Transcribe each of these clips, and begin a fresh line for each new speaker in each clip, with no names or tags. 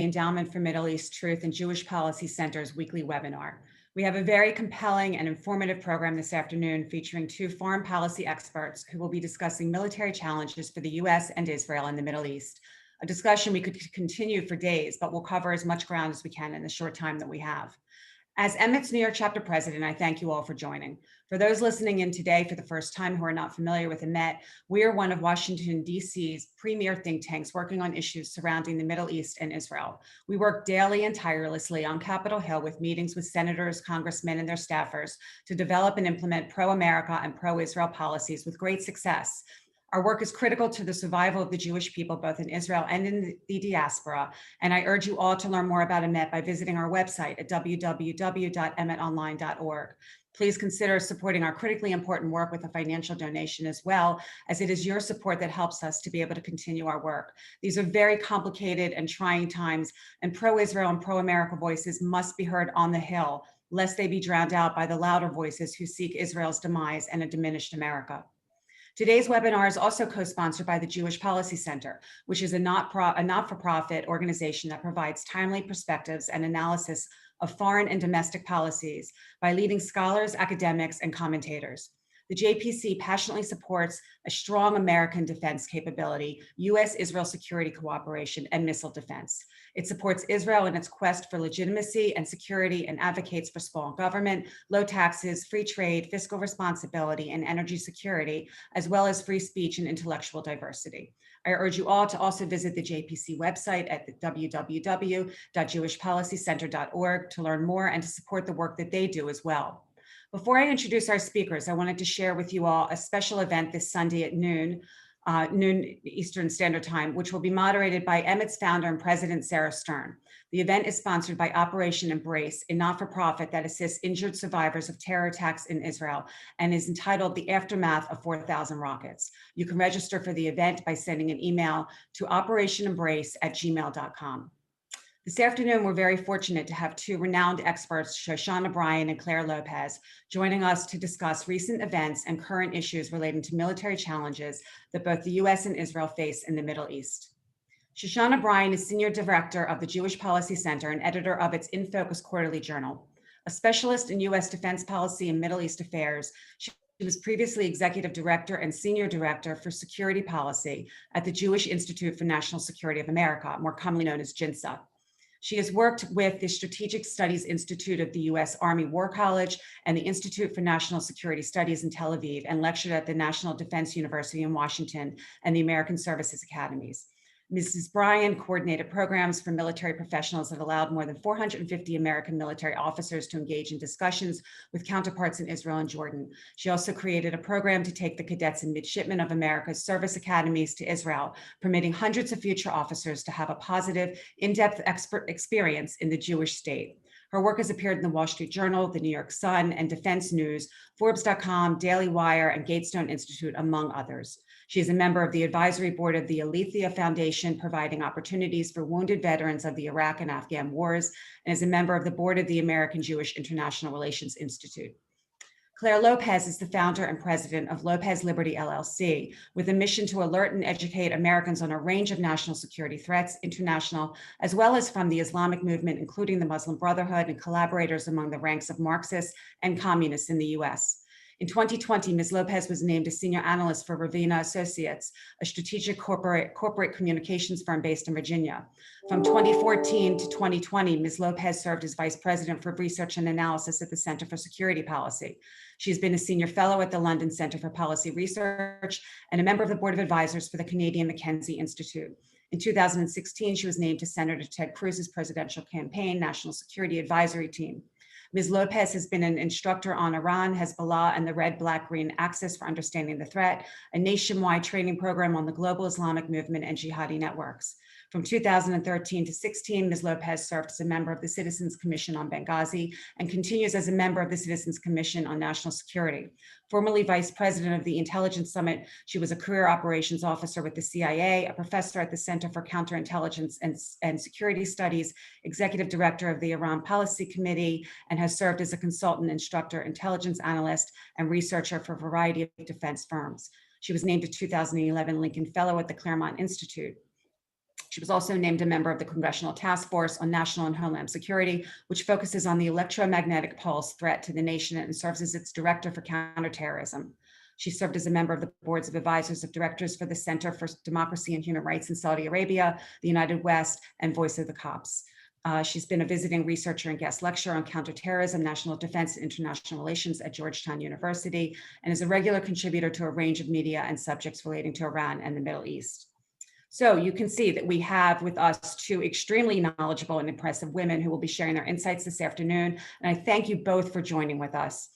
Endowment for Middle East Truth and Jewish Policy Center's weekly webinar. We have a very compelling and informative program this afternoon featuring two foreign policy experts who will be discussing military challenges for the US and Israel in the Middle East. A discussion we could continue for days, but we'll cover as much ground as we can in the short time that we have. As EMET's New York chapter president, I thank you all for joining. For those listening in today for the first time who are not familiar with EMET, we are one of Washington, D.C.'s premier think tanks working on issues surrounding the Middle East and Israel. We work daily and tirelessly on Capitol Hill with meetings with senators, congressmen, and their staffers to develop and implement pro-America and pro-Israel policies with great success. Our work is critical to the survival of the Jewish people, both in Israel and in the diaspora. And I urge you all to learn more about EMET by visiting our website at www.emetonline.org. Please consider supporting our critically important work with a financial donation as well, as it is your support that helps us to be able to continue our work. These are very complicated and trying times, and pro-Israel and pro-America voices must be heard on the Hill, lest they be drowned out by the louder voices who seek Israel's demise and a diminished America. Today's webinar is also co-sponsored by the Jewish Policy Center, which is a not-for-profit organization that provides timely perspectives and analysis of foreign and domestic policies by leading scholars, academics, and commentators. The JPC passionately supports a strong American defense capability, U.S.-Israel security cooperation, and missile defense. It supports Israel in its quest for legitimacy and security and advocates for small government, low taxes, free trade, fiscal responsibility, and energy security, as well as free speech and intellectual diversity. I urge you all to also visit the JPC website at www.jewishpolicycenter.org to learn more and to support the work that they do as well. Before I introduce our speakers, I wanted to share with you all a special event this Sunday at noon Eastern Standard Time, which will be moderated by EMET's founder and president, Sarah Stern. The event is sponsored by Operation Embrace, a not-for-profit that assists injured survivors of terror attacks in Israel and is entitled The Aftermath of 4,000 Rockets. You can register for the event by sending an email to operationembrace@gmail.com. This afternoon, we're very fortunate to have two renowned experts, Shoshana Bryan and Claire Lopez, joining us to discuss recent events and current issues relating to military challenges that both the U.S. and Israel face in the Middle East. Shoshana Bryan is Senior Director of the Jewish Policy Center and editor of its In Focus quarterly journal. A specialist in U.S. defense policy and Middle East affairs, she was previously Executive Director and Senior Director for Security Policy at the Jewish Institute for National Security of America, more commonly known as JINSA. She has worked with the Strategic Studies Institute of the U.S. Army War College and the Institute for National Security Studies in Tel Aviv and lectured at the National Defense University in Washington and the American Services Academies. Mrs. Bryan coordinated programs for military professionals that allowed more than 450 American military officers to engage in discussions with counterparts in Israel and Jordan. She also created a program to take the cadets and midshipmen of America's service academies to Israel, permitting hundreds of future officers to have a positive, in-depth experience in the Jewish state. Her work has appeared in the Wall Street Journal, the New York Sun, and Defense News, Forbes.com, Daily Wire, and Gatestone Institute, among others. She is a member of the advisory board of the Alethea Foundation, providing opportunities for wounded veterans of the Iraq and Afghan wars, and is a member of the board of the American Jewish International Relations Institute. Claire Lopez is the founder and president of Lopez Liberty LLC, with a mission to alert and educate Americans on a range of national security threats, international, as well as from the Islamic movement, including the Muslim Brotherhood and collaborators among the ranks of Marxists and communists in the US. In 2020, Ms. Lopez was named a senior analyst for Ravina Associates, a strategic corporate communications firm based in Virginia. From 2014 to 2020, Ms. Lopez served as vice president for research and analysis at the Center for Security Policy. She's been a senior fellow at the London Center for Policy Research and a member of the board of advisors for the Canadian Mackenzie Institute. In 2016, she was named to Senator Ted Cruz's presidential campaign National Security Advisory Team. Ms. Lopez has been an instructor on Iran, Hezbollah, and the Red, Black, Green Axis for Understanding the Threat, a nationwide training program on the global Islamic movement and jihadi networks. From 2013 to 16, Ms. Lopez served as a member of the Citizens Commission on Benghazi and continues as a member of the Citizens Commission on National Security. Formerly vice president of the Intelligence Summit, she was a career operations officer with the CIA, a professor at the Center for Counterintelligence and Security Studies, executive director of the Iran Policy Committee, and has served as a consultant, instructor, intelligence analyst, and researcher for a variety of defense firms. She was named a 2011 Lincoln Fellow at the Claremont Institute. She was also named a member of the Congressional Task Force on National and Homeland Security, which focuses on the electromagnetic pulse threat to the nation and serves as its director for counterterrorism. She served as a member of the boards of advisors of directors for the Center for Democracy and Human Rights in Saudi Arabia, the United West, and Voice of the Cops. She's been a visiting researcher and guest lecturer on counterterrorism, national defense, and international relations at Georgetown University, and is a regular contributor to a range of media and subjects relating to Iran and the Middle East. So you can see that we have with us two extremely knowledgeable and impressive women who will be sharing their insights this afternoon. And I thank you both for joining with us.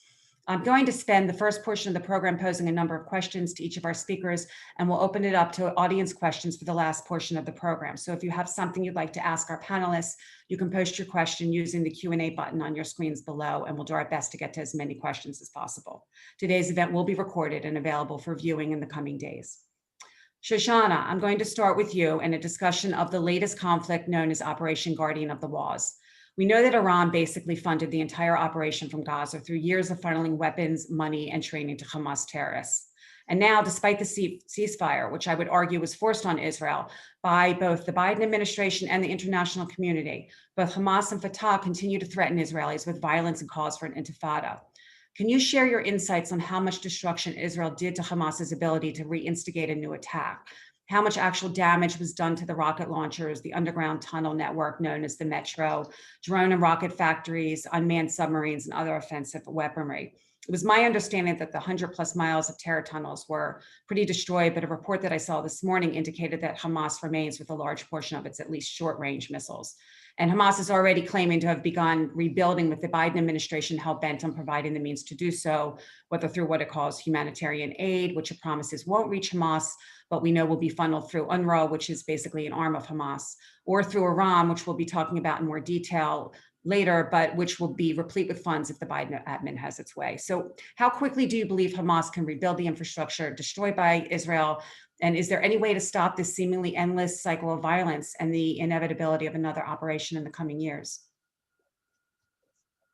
I'm going to spend the first portion of the program posing a number of questions to each of our speakers, and we'll open it up to audience questions for the last portion of the program. So if you have something you'd like to ask our panelists, you can post your question using the Q&A button on your screens below, and we'll do our best to get to as many questions as possible. Today's event will be recorded and available for viewing in the coming days. Shoshana, I'm going to start with you in a discussion of the latest conflict known as Operation Guardian of the Walls. We know that Iran basically funded the entire operation from Gaza through years of funneling weapons, money, and training to Hamas terrorists. And now, despite the ceasefire, which I would argue was forced on Israel by both the Biden administration and the international community, both Hamas and Fatah continue to threaten Israelis with violence and calls for an intifada. Can you share your insights on how much destruction Israel did to Hamas's ability to reinstigate a new attack? How much actual damage was done to the rocket launchers, the underground tunnel network known as the Metro, drone and rocket factories, unmanned submarines, and other offensive weaponry? It was my understanding that the 100+ miles of terror tunnels were pretty destroyed, but a report that I saw this morning indicated that Hamas remains with a large portion of its at least short-range missiles. And Hamas is already claiming to have begun rebuilding, with the Biden administration hell-bent on providing the means to do so, whether through what it calls humanitarian aid, which it promises won't reach Hamas, but we know will be funneled through UNRWA, which is basically an arm of Hamas, or through Iran, which we'll be talking about in more detail later, but which will be replete with funds if the Biden admin has its way. So how quickly do you believe Hamas can rebuild the infrastructure destroyed by Israel? And is there any way to stop this seemingly endless cycle of violence and the inevitability of another operation in the coming years?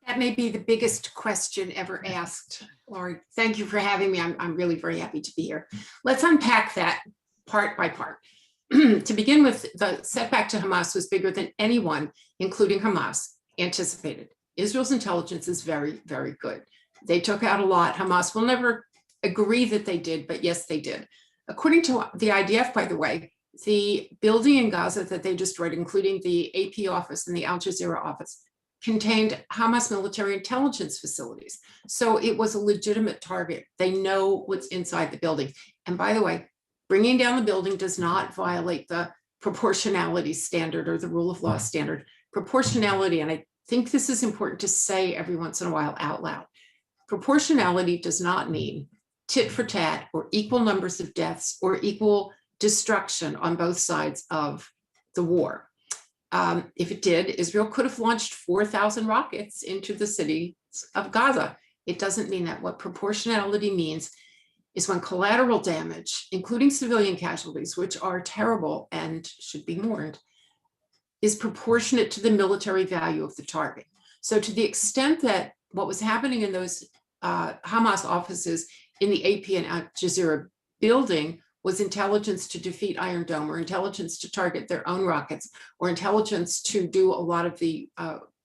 That may be the biggest question ever asked, Laurie. Thank you for having me. I'm really very happy to be here. Let's unpack that part by part. To begin with, the setback to Hamas was bigger than anyone, including Hamas, anticipated. Israel's intelligence is very, very good. They took out a lot. Hamas will never agree that they did, but yes, they did. According to the IDF, by the way, the building in Gaza that they destroyed, including the AP office and the Al Jazeera office, contained Hamas military intelligence facilities. So it was a legitimate target. They know what's inside the building. And by the way, bringing down the building does not violate the proportionality standard or the rule of law standard. Proportionality, and I think this is important to say every once in a while out loud, proportionality does not mean tit for tat or equal numbers of deaths or equal destruction on both sides of the war. If it did, Israel could have launched 4,000 rockets into the city of Gaza. It doesn't mean that. What proportionality means is when collateral damage, including civilian casualties, which are terrible and should be mourned, is proportionate to the military value of the target. So to the extent that what was happening in those Hamas offices in the AP and Al Jazeera building was intelligence to defeat Iron Dome, or intelligence to target their own rockets, or intelligence to do a lot of the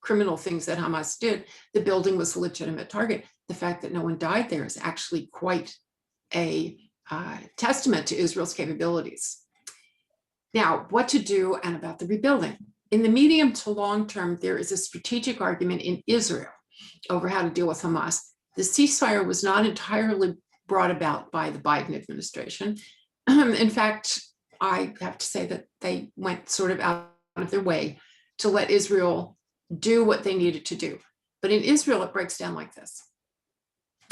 criminal things that Hamas did, the building was a legitimate target. The fact that no one died there is actually quite a testament to Israel's capabilities. Now, what to do and about the rebuilding. In the medium to long term, there is a strategic argument in Israel over how to deal with Hamas. The ceasefire was not entirely brought about by the Biden administration. In fact, I have to say that they went sort of out of their way to let Israel do what they needed to do. But in Israel, it breaks down like this.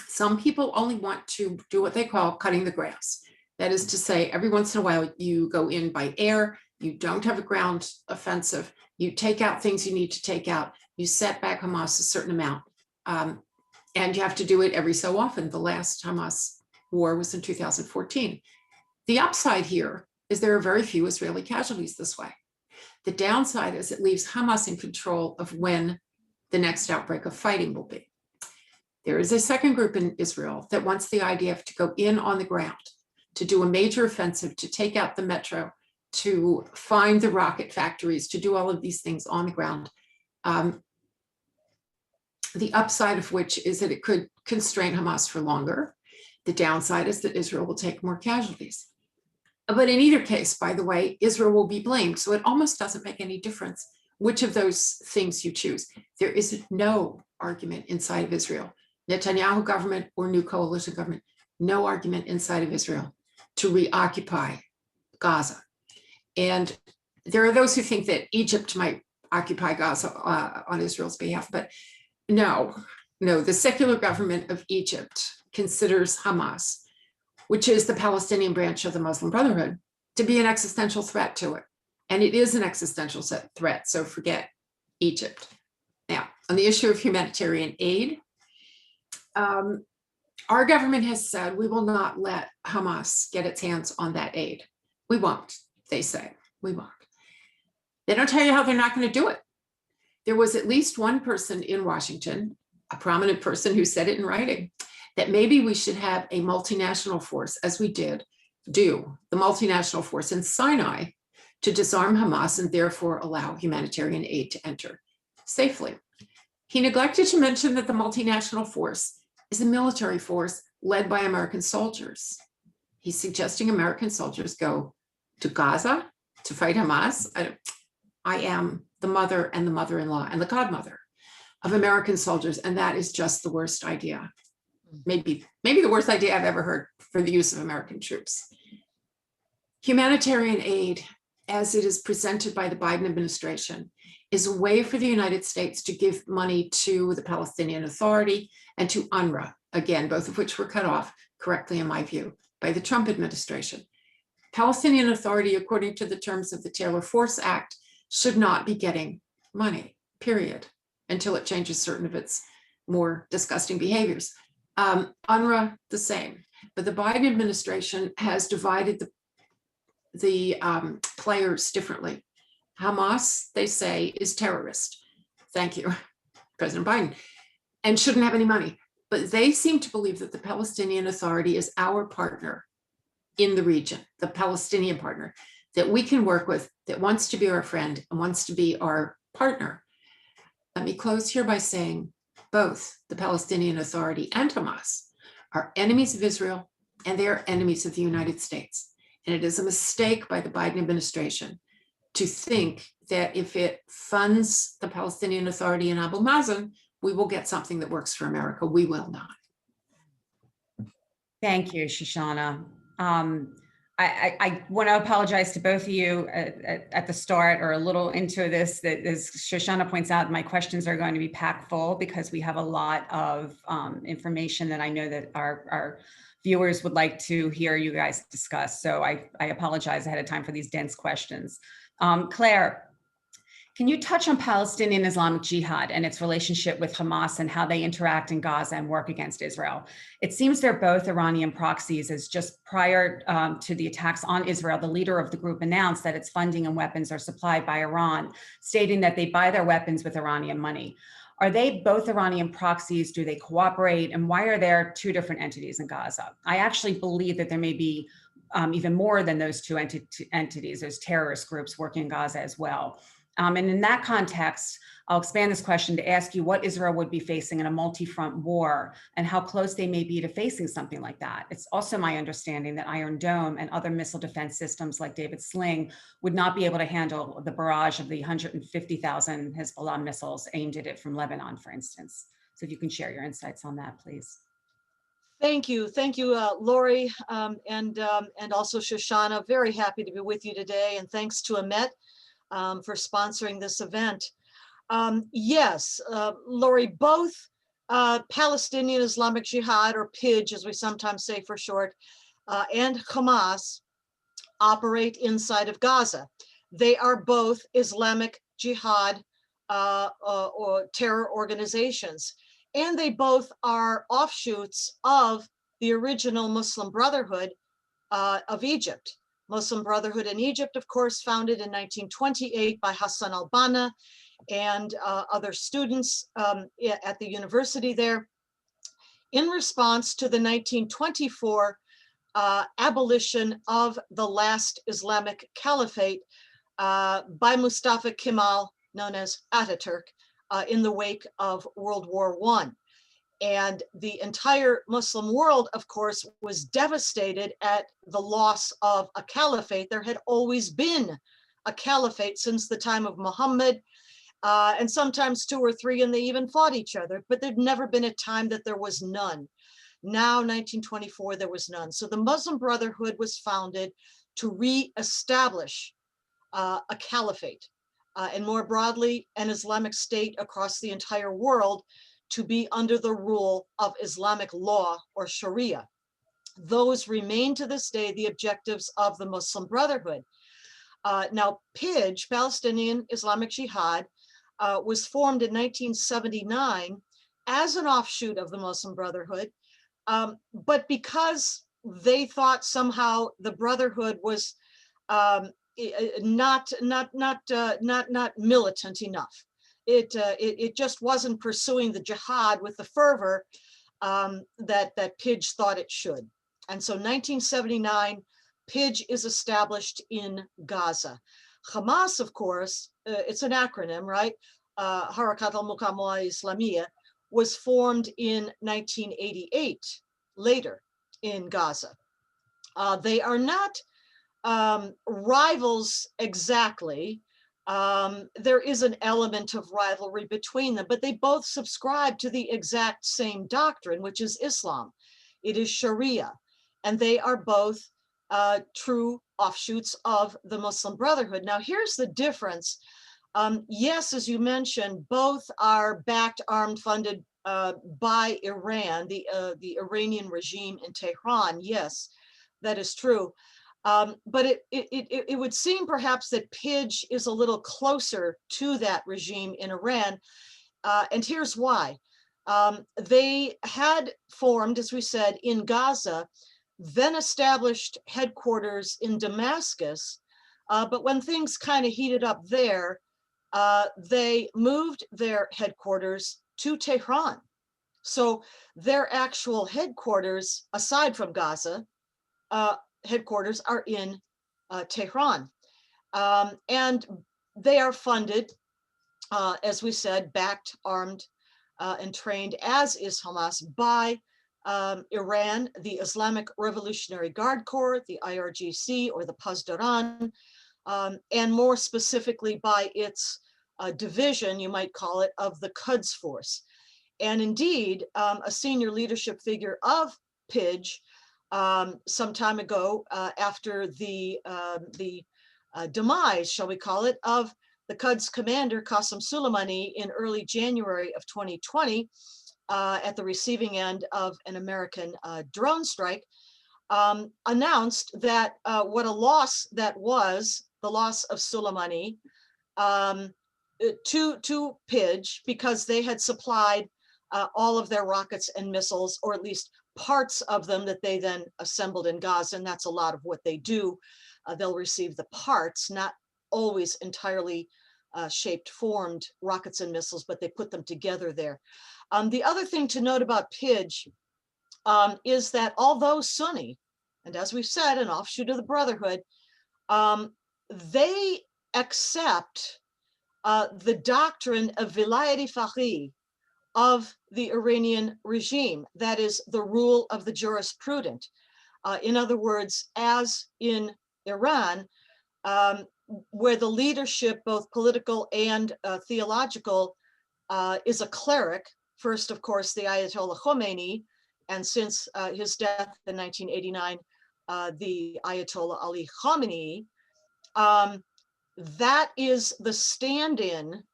Some people only want to do what they call cutting the grass. That is to say, every once in a while, you go in by air, you don't have a ground offensive, you take out things you need to take out, you set back Hamas a certain amount. And you have to do it every so often. The last Hamas war was in 2014. The upside here is there are very few Israeli casualties this way. The downside is it leaves Hamas in control of when the next outbreak of fighting will be. There is a second group in Israel that wants the IDF to go in on the ground, to do a major offensive, to take out the Metro, to find the rocket factories, to do all of these things on the ground. The upside of which is that it could constrain Hamas for longer. The downside is that Israel will take more casualties. But in either case, by the way, Israel will be blamed. So it almost doesn't make any difference which of those things you choose. There is no argument inside of Israel, Netanyahu government or new coalition government, no argument inside of Israel to reoccupy Gaza. And there are those who think that Egypt might occupy Gaza on Israel's behalf, but no, the secular government of Egypt considers Hamas, which is the Palestinian branch of the Muslim Brotherhood, to be an existential threat to it. And it is an existential threat, so forget Egypt. Now, on the issue of humanitarian aid, our government has said we will not let Hamas get its hands on that aid. We won't, they say, we won't. They don't tell you how they're not going to do it. There was at least one person in Washington, a prominent person, who said it in writing, that maybe we should have a multinational force, as we do the multinational force in Sinai, to disarm Hamas and therefore allow humanitarian aid to enter safely. He neglected to mention that the multinational force is a military force led by American soldiers. He's suggesting American soldiers go to Gaza to fight Hamas. I am the mother and the mother-in-law and the godmother of American soldiers, and that is just the worst idea. Maybe the worst idea I've ever heard for the use of American troops. Humanitarian aid, as it is presented by the Biden administration, is a way for the United States to give money to the Palestinian Authority and to UNRWA, again, both of which were cut off correctly, in my view, by the Trump administration. Palestinian Authority, according to the terms of the Taylor Force Act, should not be getting money, period, until it changes certain of its more disgusting behaviors. UNRWA, the same. But the Biden administration has divided the players differently. Hamas, they say, is terrorist. Thank you, President Biden, and shouldn't have any money. But they seem to believe that the Palestinian Authority is our partner in the region, the Palestinian partner that we can work with, that wants to be our friend and wants to be our partner. Let me close here by saying both the Palestinian Authority and Hamas are enemies of Israel, and they are enemies of the United States. And it is a mistake by the Biden administration to think that if it funds the Palestinian Authority in Abu Mazen, we will get something that works for America. We will not.
Thank you, Shoshana. I want to apologize to both of you at the start or a little into this, that as Shoshana points out, my questions are going to be packed full because we have a lot of information that I know that our viewers would like to hear you guys discuss. So I apologize ahead of time for these dense questions. Claire, can you touch on Palestinian Islamic Jihad and its relationship with Hamas and how they interact in Gaza and work against Israel? It seems they're both Iranian proxies, as just prior to the attacks on Israel, the leader of the group announced that its funding and weapons are supplied by Iran, stating that they buy their weapons with Iranian money. Are they both Iranian proxies? Do they cooperate? And why are there two different entities in Gaza? I actually believe that there may be even more than those two entities, those terrorist groups working in Gaza as well. And in that context, I'll expand this question to ask you what Israel would be facing in a multi-front war and how close they may be to facing something like that. It's also my understanding that Iron Dome and other missile defense systems like David Sling would not be able to handle the barrage of the 150,000 Hezbollah missiles aimed at it from Lebanon, for instance. So if you can share your insights on that, please.
Thank you, Lori, and also Shoshana. Very happy to be with you today, and thanks to EMET for sponsoring this event. Yes, Lori, both Palestinian Islamic Jihad, or Pidge, as we sometimes say for short, and Hamas operate inside of Gaza. They are both Islamic Jihad or terror organizations, and they both are offshoots of the original Muslim Brotherhood of Egypt. Muslim Brotherhood in Egypt, of course, founded in 1928 by Hassan al-Banna and other students at the university there in response to the 1924 abolition of the last Islamic caliphate by Mustafa Kemal, known as Ataturk, in the wake of World War I. And the entire Muslim world, of course, was devastated at the loss of a caliphate. There had always been a caliphate since the time of Muhammad, and sometimes 2 or 3, and they even fought each other, but there'd never been a time that there was none. Now, 1924, there was none. So the Muslim Brotherhood was founded to re-establish a caliphate, and more broadly, an Islamic state across the entire world, to be under the rule of Islamic law or Sharia. Those remain to this day the objectives of the Muslim Brotherhood. Now, Pidge, Palestinian Islamic Jihad, was formed in 1979 as an offshoot of the Muslim Brotherhood, but because they thought somehow the Brotherhood was not militant enough. It just wasn't pursuing the jihad with the fervor that Pidge thought it should. And so 1979, Pidge is established in Gaza. Hamas, of course, it's an acronym, right? Harakat al-Muqawamah Islamiyah was formed in 1988, later in Gaza. They are not rivals exactly. There is an element of rivalry between them, but they both subscribe to the exact same doctrine, which is Islam. It is Sharia, and they are both true offshoots of the Muslim Brotherhood. Now, here's the difference. Yes, as you mentioned, both are backed, armed, funded by Iran, the Iranian regime in Tehran. Yes, that is true. But it would seem perhaps that Pidge is a little closer to that regime in Iran. And here's why. They had formed, as we said, in Gaza, then established headquarters in Damascus. But when things kind of heated up there, they moved their headquarters to Tehran. So their actual headquarters, aside from Gaza, headquarters are in Tehran. And they are funded, as we said, backed, armed, and trained, as is Hamas, by Iran, the Islamic Revolutionary Guard Corps, the IRGC, or the Pasdaran, and more specifically by its division, you might call it, of the Quds Force. And indeed, a senior leadership figure of Pidge, some time ago, after the demise, shall we call it, of the Quds commander Qasem Soleimani in early January of 2020, at the receiving end of an American drone strike, announced that what a loss that was, the loss of Soleimani, to Pidge, because they had supplied all of their rockets and missiles, or at least parts of them that they then assembled in Gaza, and that's a lot of what they do. They'll receive the parts, not always entirely shaped, formed rockets and missiles, but they put them together there. The other thing to note about Pidge is that although Sunni, and as we've said, an offshoot of the Brotherhood, they accept the doctrine of vilayat faqih of the Iranian regime, that is the rule of the jurisprudent. In other words, as in Iran, where the leadership, both political and theological, is a cleric. First, of course, the Ayatollah Khomeini, and since his death in 1989, the Ayatollah Ali Khamenei. That is the stand-in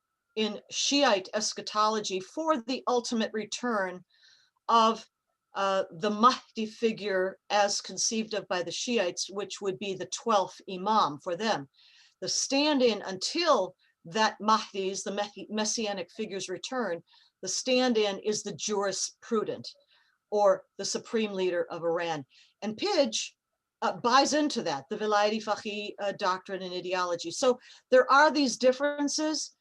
Shiite eschatology for the ultimate return of the Mahdi figure as conceived of by the Shiites, which would be the 12th Imam for them. The stand-in until that Mahdi's, the messianic figure's return, the stand-in is the jurisprudent, or the supreme leader of Iran. And Pidge buys into that, the vilayat faqih doctrine and ideology. So there are these differences,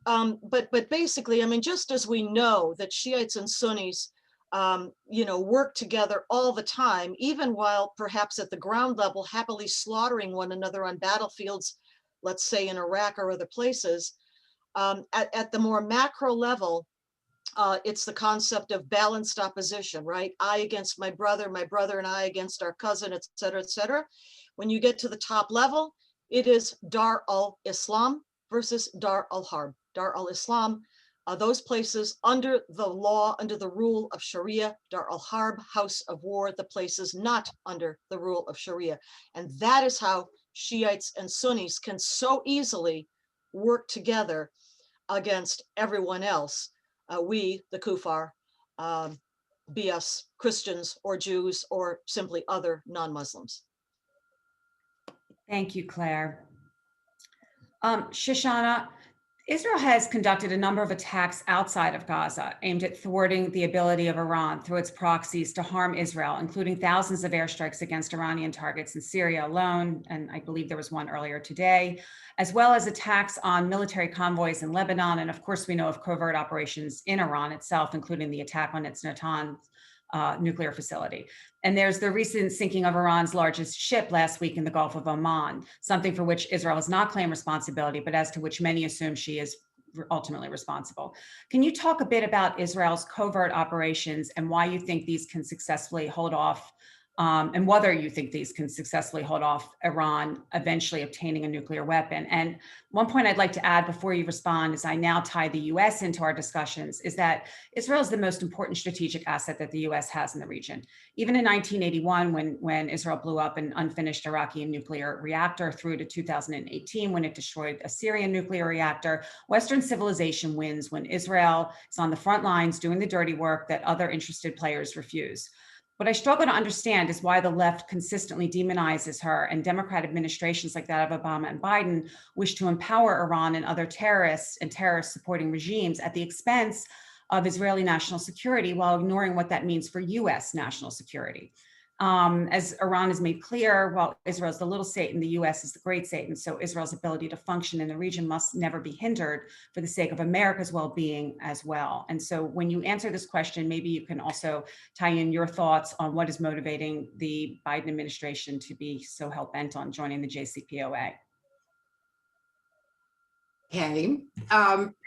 but basically, I mean, just as we know that Shiites and Sunnis work together all the time, even while perhaps at the ground level happily slaughtering one another on battlefields, let's say in Iraq or other places. At the more macro level, it's the concept of balanced opposition, right? I against my brother and I against our cousin, et cetera, et cetera. When you get to the top level, it is Dar al-Islam versus Dar al-Harb. Dar al-Islam, those places under the law, under the rule of Sharia. Dar al-Harb, house of war, the places not under the rule of Sharia. And that is how Shiites and Sunnis can so easily work together against everyone else. We, the Kufar, be us Christians or Jews or simply other non-Muslims.
Thank you, Claire. Shoshana, Israel has conducted a number of attacks outside of Gaza aimed at thwarting the ability of Iran through its proxies to harm Israel, including thousands of airstrikes against Iranian targets in Syria alone, and I believe there was one earlier today, as well as attacks on military convoys in Lebanon. And of course, we know of covert operations in Iran itself, including the attack on its Natanz nuclear facility. And there's the recent sinking of Iran's largest ship last week in the Gulf of Oman, something for which Israel has not claimed responsibility, but as to which many assume she is ultimately responsible. Can you talk a bit about Israel's covert operations and why you think these can successfully hold off, and whether you think these can successfully hold off Iran eventually obtaining a nuclear weapon? And one point I'd like to add before you respond, as I now tie the US into our discussions, is that Israel is the most important strategic asset that the US has in the region. Even in 1981, when Israel blew up an unfinished Iraqi nuclear reactor, through to 2018, when it destroyed a Syrian nuclear reactor, Western civilization wins when Israel is on the front lines doing the dirty work that other interested players refuse. What I struggle to understand is why the left consistently demonizes her, and Democrat administrations like that of Obama and Biden wish to empower Iran and other terrorists and terrorist supporting regimes at the expense of Israeli national security, while ignoring what that means for US national security. As Iran has made clear, while Israel is the little Satan, the US is the great Satan. So Israel's ability to function in the region must never be hindered for the sake of America's well-being as well. And so when you answer this question, maybe you can also tie in your thoughts on what is motivating the Biden administration to be so hell-bent on joining the JCPOA.
Okay.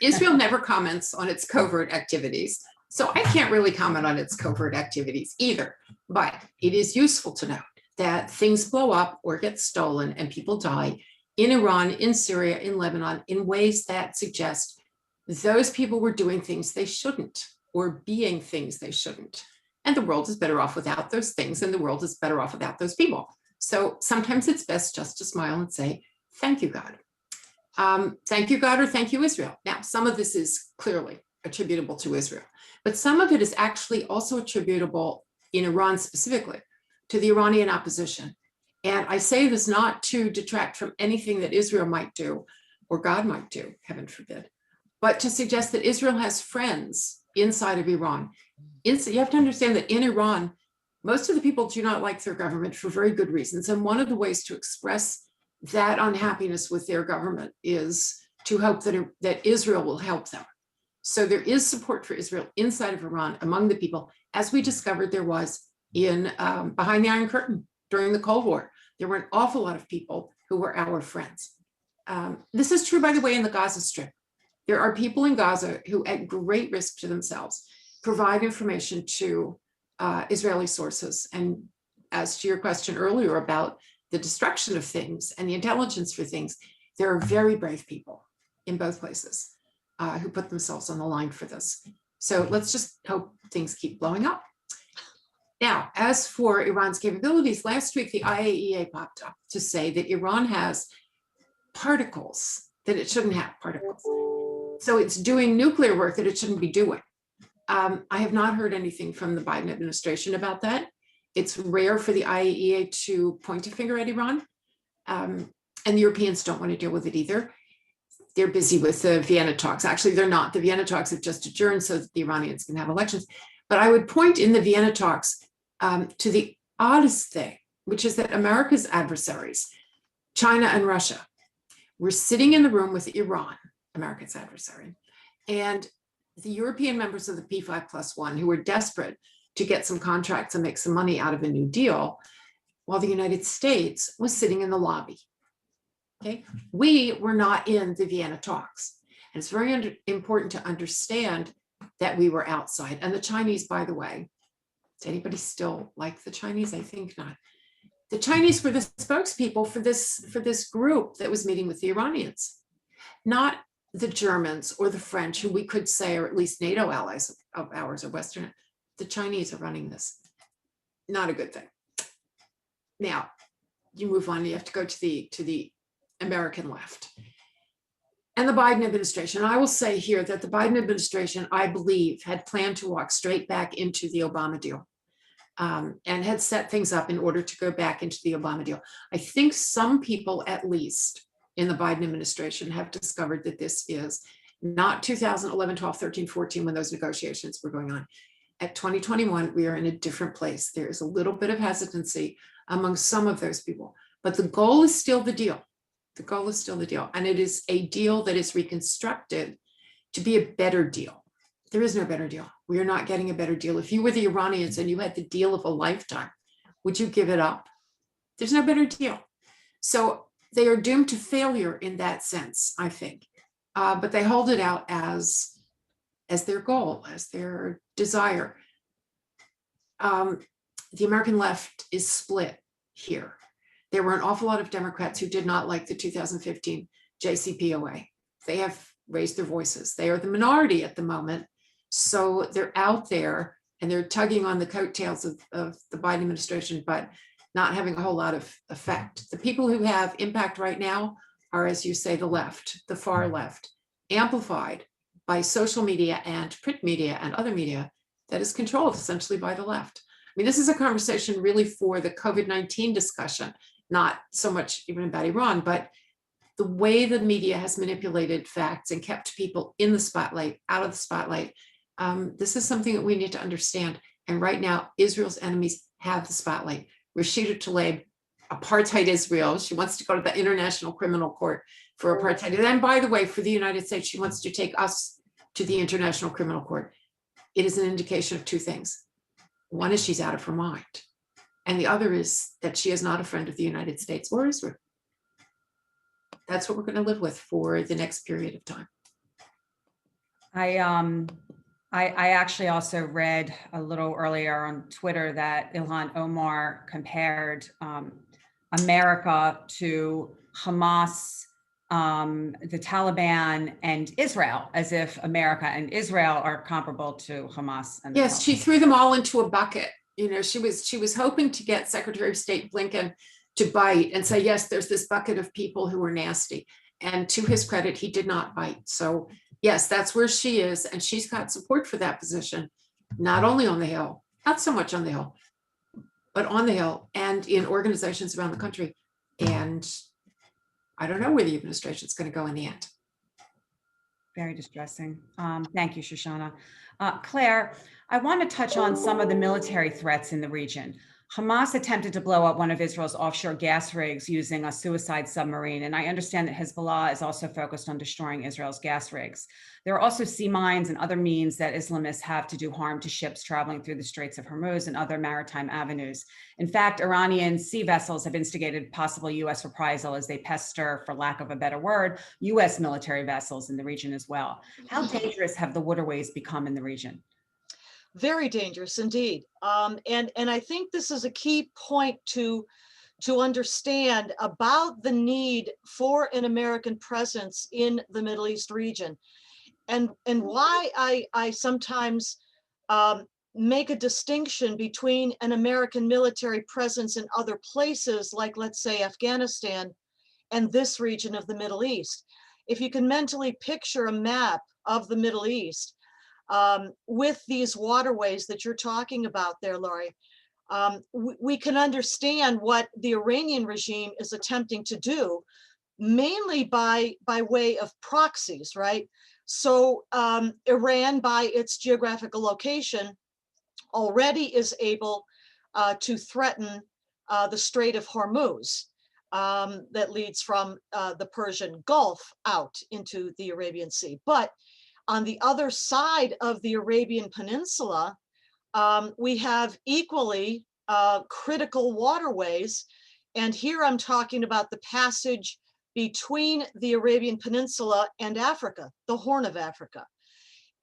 Israel never comments on its covert activities, so I can't really comment on its covert activities either. But it is useful to note that things blow up or get stolen and people die in Iran, in Syria, in Lebanon, in ways that suggest those people were doing things they shouldn't, or being things they shouldn't. And the world is better off without those things, and the world is better off without those people. So sometimes it's best just to smile and say, thank you, God. Thank you, God, or thank you, Israel. Now, some of this is clearly attributable to Israel, but some of it is actually also attributable in Iran specifically to the Iranian opposition. And I say this not to detract from anything that Israel might do or God might do, heaven forbid, but to suggest that Israel has friends inside of Iran. You have to understand that in Iran, most of the people do not like their government for very good reasons. And one of the ways to express that unhappiness with their government is to hope that Israel will help them. So there is support for Israel inside of Iran among the people, as we discovered there was in behind the Iron Curtain during the Cold War. There were an awful lot of people who were our friends. This is true, by the way, in the Gaza Strip. There are people in Gaza who, at great risk to themselves, provide information to Israeli sources. And as to your question earlier about the destruction of things and the intelligence for things, there are very brave people in both places who put themselves on the line for this. So let's just hope things keep blowing up. Now, as for Iran's capabilities, last week the IAEA popped up to say that Iran has particles that it shouldn't have, particles. So it's doing nuclear work that it shouldn't be doing. I have not heard anything from the Biden administration about that. It's rare for the IAEA to point a finger at Iran, and the Europeans don't want to deal with it either. They're busy with the Vienna talks. Actually, they're not. The Vienna talks have just adjourned so that the Iranians can have elections. But I would point in the Vienna talks to the oddest thing, which is that America's adversaries, China and Russia, were sitting in the room with Iran, America's adversary, and the European members of the P5+1 who were desperate to get some contracts and make some money out of a new deal, while the United States was sitting in the lobby. Okay, we were not in the Vienna talks. And it's very important to understand that we were outside. And the Chinese, by the way, does anybody still like the Chinese? I think not. The Chinese were the spokespeople for this group that was meeting with the Iranians, not the Germans or the French, who we could say are at least NATO allies of ours or Western. The Chinese are running this. Not a good thing. Now, you move on, you have to go to the American left. And the Biden administration. I will say here that the Biden administration, I believe, had planned to walk straight back into the Obama deal, and had set things up in order to go back into the Obama deal. I think some people, at least in the Biden administration, have discovered that this is not 2011, 12, 13, 14, when those negotiations were going on. At 2021, we are in a different place. There is a little bit of hesitancy among some of those people, but the goal is still the deal. The goal is still the deal. And it is a deal that is reconstructed to be a better deal. There is no better deal. We are not getting a better deal. If you were the Iranians and you had the deal of a lifetime, would you give it up? There's no better deal. So they are doomed to failure in that sense, I think. But they hold it out as their goal, as their desire. The American left is split here. There were an awful lot of Democrats who did not like the 2015 JCPOA. They have raised their voices. They are the minority at the moment. So they're out there and they're tugging on the coattails of the Biden administration, but not having a whole lot of effect. The people who have impact right now are, as you say, the left, the far left, amplified by social media and print media and other media that is controlled essentially by the left. I mean, this is a conversation really for the COVID-19 discussion, not so much even about Iran, but the way the media has manipulated facts and kept people in the spotlight, out of the spotlight. This is something that we need to understand. And right now, Israel's enemies have the spotlight. Rashida Tlaib, apartheid Israel. She wants to go to the International Criminal Court for apartheid. And then, by the way, for the United States, she wants to take us to the International Criminal Court. It is an indication of two things. One is she's out of her mind. And the other is that she is not a friend of the United States or Israel. That's what we're going to live with for the next period of time.
I actually also read a little earlier on Twitter that Ilhan Omar compared America to Hamas, the Taliban, and Israel, as if America and Israel are comparable to Hamas. And
yes, she threw them all into a bucket. You know, she was hoping to get Secretary of State Blinken to bite and say, yes, there's this bucket of people who are nasty. And to his credit, he did not bite. So yes, that's where she is. And she's got support for that position, not only on the Hill, not so much on the Hill, but on the Hill and in organizations around the country. And I don't know where the administration is going to go in the end.
Very distressing. Thank you, Shoshana. Claire, I want to touch on some of the military threats in the region. Hamas attempted to blow up one of Israel's offshore gas rigs using a suicide submarine, and I understand that Hezbollah is also focused on destroying Israel's gas rigs. There are also sea mines and other means that Islamists have to do harm to ships traveling through the Straits of Hormuz and other maritime avenues. In fact, Iranian sea vessels have instigated possible U.S. reprisal as they pester, for lack of a better word, U.S. military vessels in the region as well. How dangerous have the waterways become in the region?
Very dangerous indeed. And I think this is a key point to understand about the need for an American presence in the Middle East region, and why I sometimes make a distinction between an American military presence in other places, like let's say Afghanistan, and this region of the Middle East. If you can mentally picture a map of the Middle East, with these waterways that you're talking about there, Laurie, we can understand what the Iranian regime is attempting to do, mainly by way of proxies, right? So Iran, by its geographical location, already is able to threaten the Strait of Hormuz that leads from the Persian Gulf out into the Arabian Sea. But On the other side of the Arabian Peninsula, we have equally critical waterways. And here I'm talking about the passage between the Arabian Peninsula and Africa, the Horn of Africa.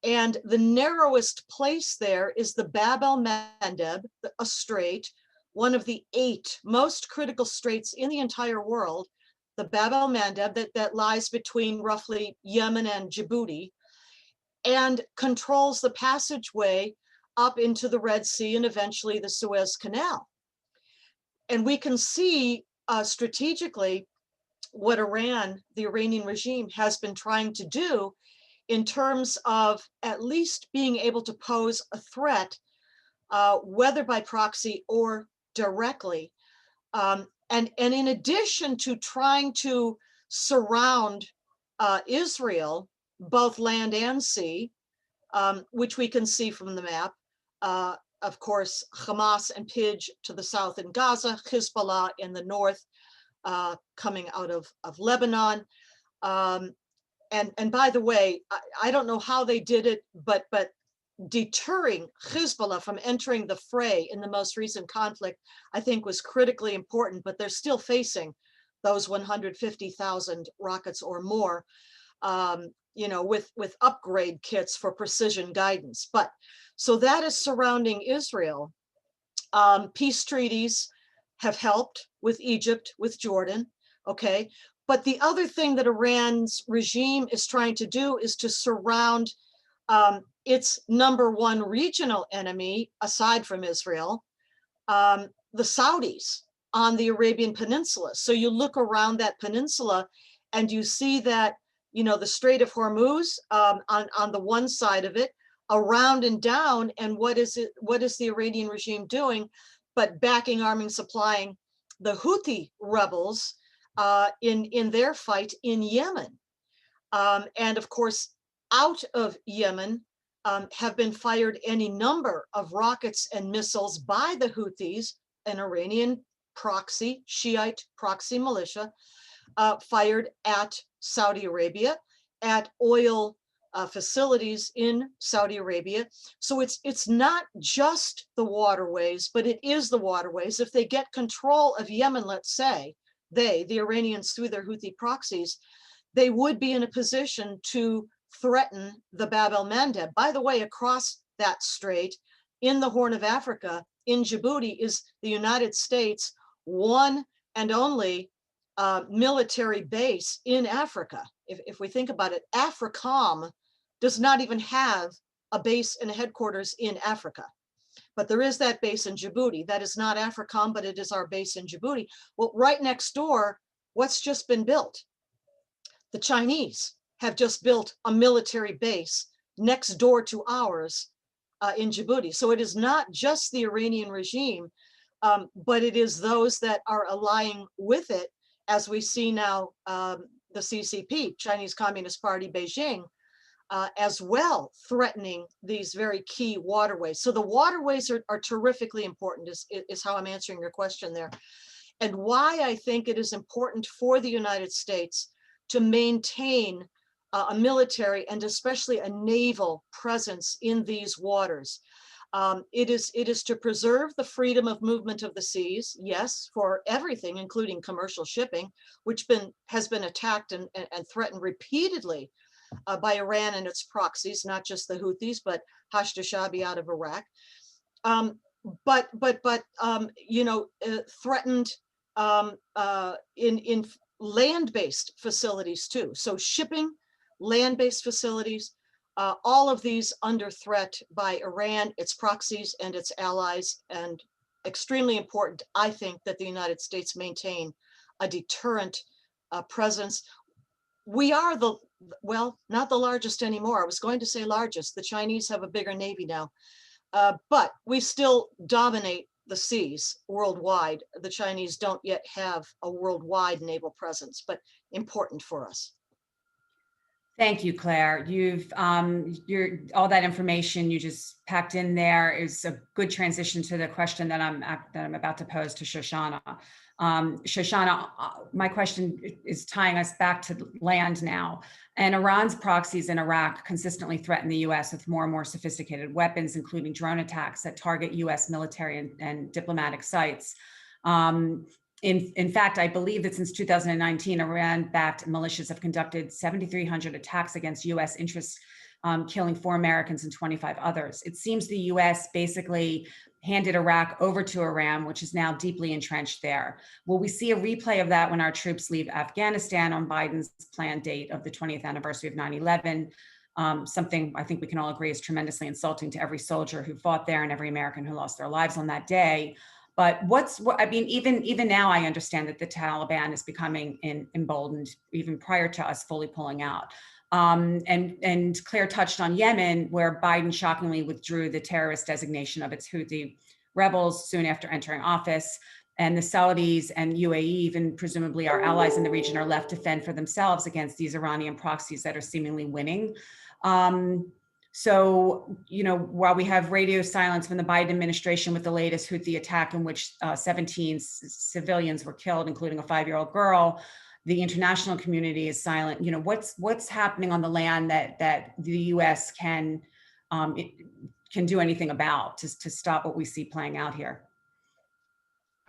And the narrowest place there is the Bab el-Mandeb, a strait, one of the 8 most critical straits in the entire world, the Bab el-Mandeb that lies between roughly Yemen and Djibouti, and controls the passageway up into the Red Sea and eventually the Suez Canal. And we can see strategically what Iran, the Iranian regime, has been trying to do in terms of at least being able to pose a threat, whether by proxy or directly. And in addition to trying to surround Israel, both land and sea, which we can see from the map, of course, Hamas and Pidge to the south in Gaza, Hezbollah in the north, coming out of Lebanon. And by the way, I don't know how they did it, but deterring Hezbollah from entering the fray in the most recent conflict, I think was critically important, but they're still facing those 150,000 rockets or more, you know, with upgrade kits for precision guidance. But so that is surrounding Israel. Peace treaties have helped with Egypt, with Jordan, okay? But the other thing that Iran's regime is trying to do is to surround its #1 regional enemy, aside from Israel, the Saudis on the Arabian Peninsula. So you look around that peninsula and you see that, you know, the Strait of Hormuz on the one side of it, around and down, and what is the Iranian regime doing but backing, arming, supplying the Houthi rebels in their fight in Yemen. And of course, out of Yemen have been fired any number of rockets and missiles by the Houthis, an Iranian proxy, Shiite proxy militia, fired at Saudi Arabia, at oil facilities in Saudi Arabia. So it's not just the waterways, but it is the waterways. If they get control of Yemen, let's say, the Iranians through their Houthi proxies, they would be in a position to threaten the Bab el-Mandeb. By the way, across that strait, in the Horn of Africa, in Djibouti, is the United States' one and only military base in Africa. If we think about it, AFRICOM does not even have a base and a headquarters in Africa. But there is that base in Djibouti. That is not AFRICOM, but it is our base in Djibouti. Well, right next door, what's just been built? The Chinese have just built a military base next door to ours in Djibouti. So it is not just the Iranian regime, but it is those that are allying with it, as we see now the CCP, Chinese Communist Party, Beijing, as well, threatening these very key waterways. So the waterways are terrifically important, is how I'm answering your question there. And why I think it is important for the United States to maintain a military and especially a naval presence in these waters. It is to preserve the freedom of movement of the seas, yes, for everything, including commercial shipping, which has been attacked and threatened repeatedly by Iran and its proxies, not just the Houthis, but Hashd-e-Shaabi out of Iraq. You know, threatened in land-based facilities too. So shipping, land-based facilities, all of these under threat by Iran, its proxies, and its allies, and extremely important, I think, that the United States maintain a deterrent presence. We are well, not the largest anymore. I was going to say largest. The Chinese have a bigger Navy now, but we still dominate the seas worldwide. The Chinese don't yet have a worldwide naval presence, but important for us.
Thank you, Claire. You've all that information you just packed in there is a good transition to the question that I'm about to pose to Shoshana. Shoshana, my question is tying us back to land now. And Iran's proxies in Iraq consistently threaten the US with more and more sophisticated weapons, including drone attacks that target US military and diplomatic sites. In fact, I believe that since 2019, Iran-backed militias have conducted 7,300 attacks against US interests, killing 4 Americans and 25 others. It seems the US basically handed Iraq over to Iran, which is now deeply entrenched there. Will we see a replay of that when our troops leave Afghanistan on Biden's planned date of the 20th anniversary of 9/11? Something I think we can all agree is tremendously insulting to every soldier who fought there and every American who lost their lives on that day. But I mean, even now, I understand that the Taliban is becoming emboldened, even prior to us fully pulling out. And Claire touched on Yemen, where Biden shockingly withdrew the terrorist designation of its Houthi rebels soon after entering office. And the Saudis and UAE, even presumably our allies in the region, are left to fend for themselves against these Iranian proxies that are seemingly winning. So, you know, while we have radio silence from the Biden administration with the latest Houthi attack in which 17 civilians were killed, including a 5-year-old girl, the international community is silent. You know, what's happening on the land that the U.S. can do anything about to stop what we see playing out here?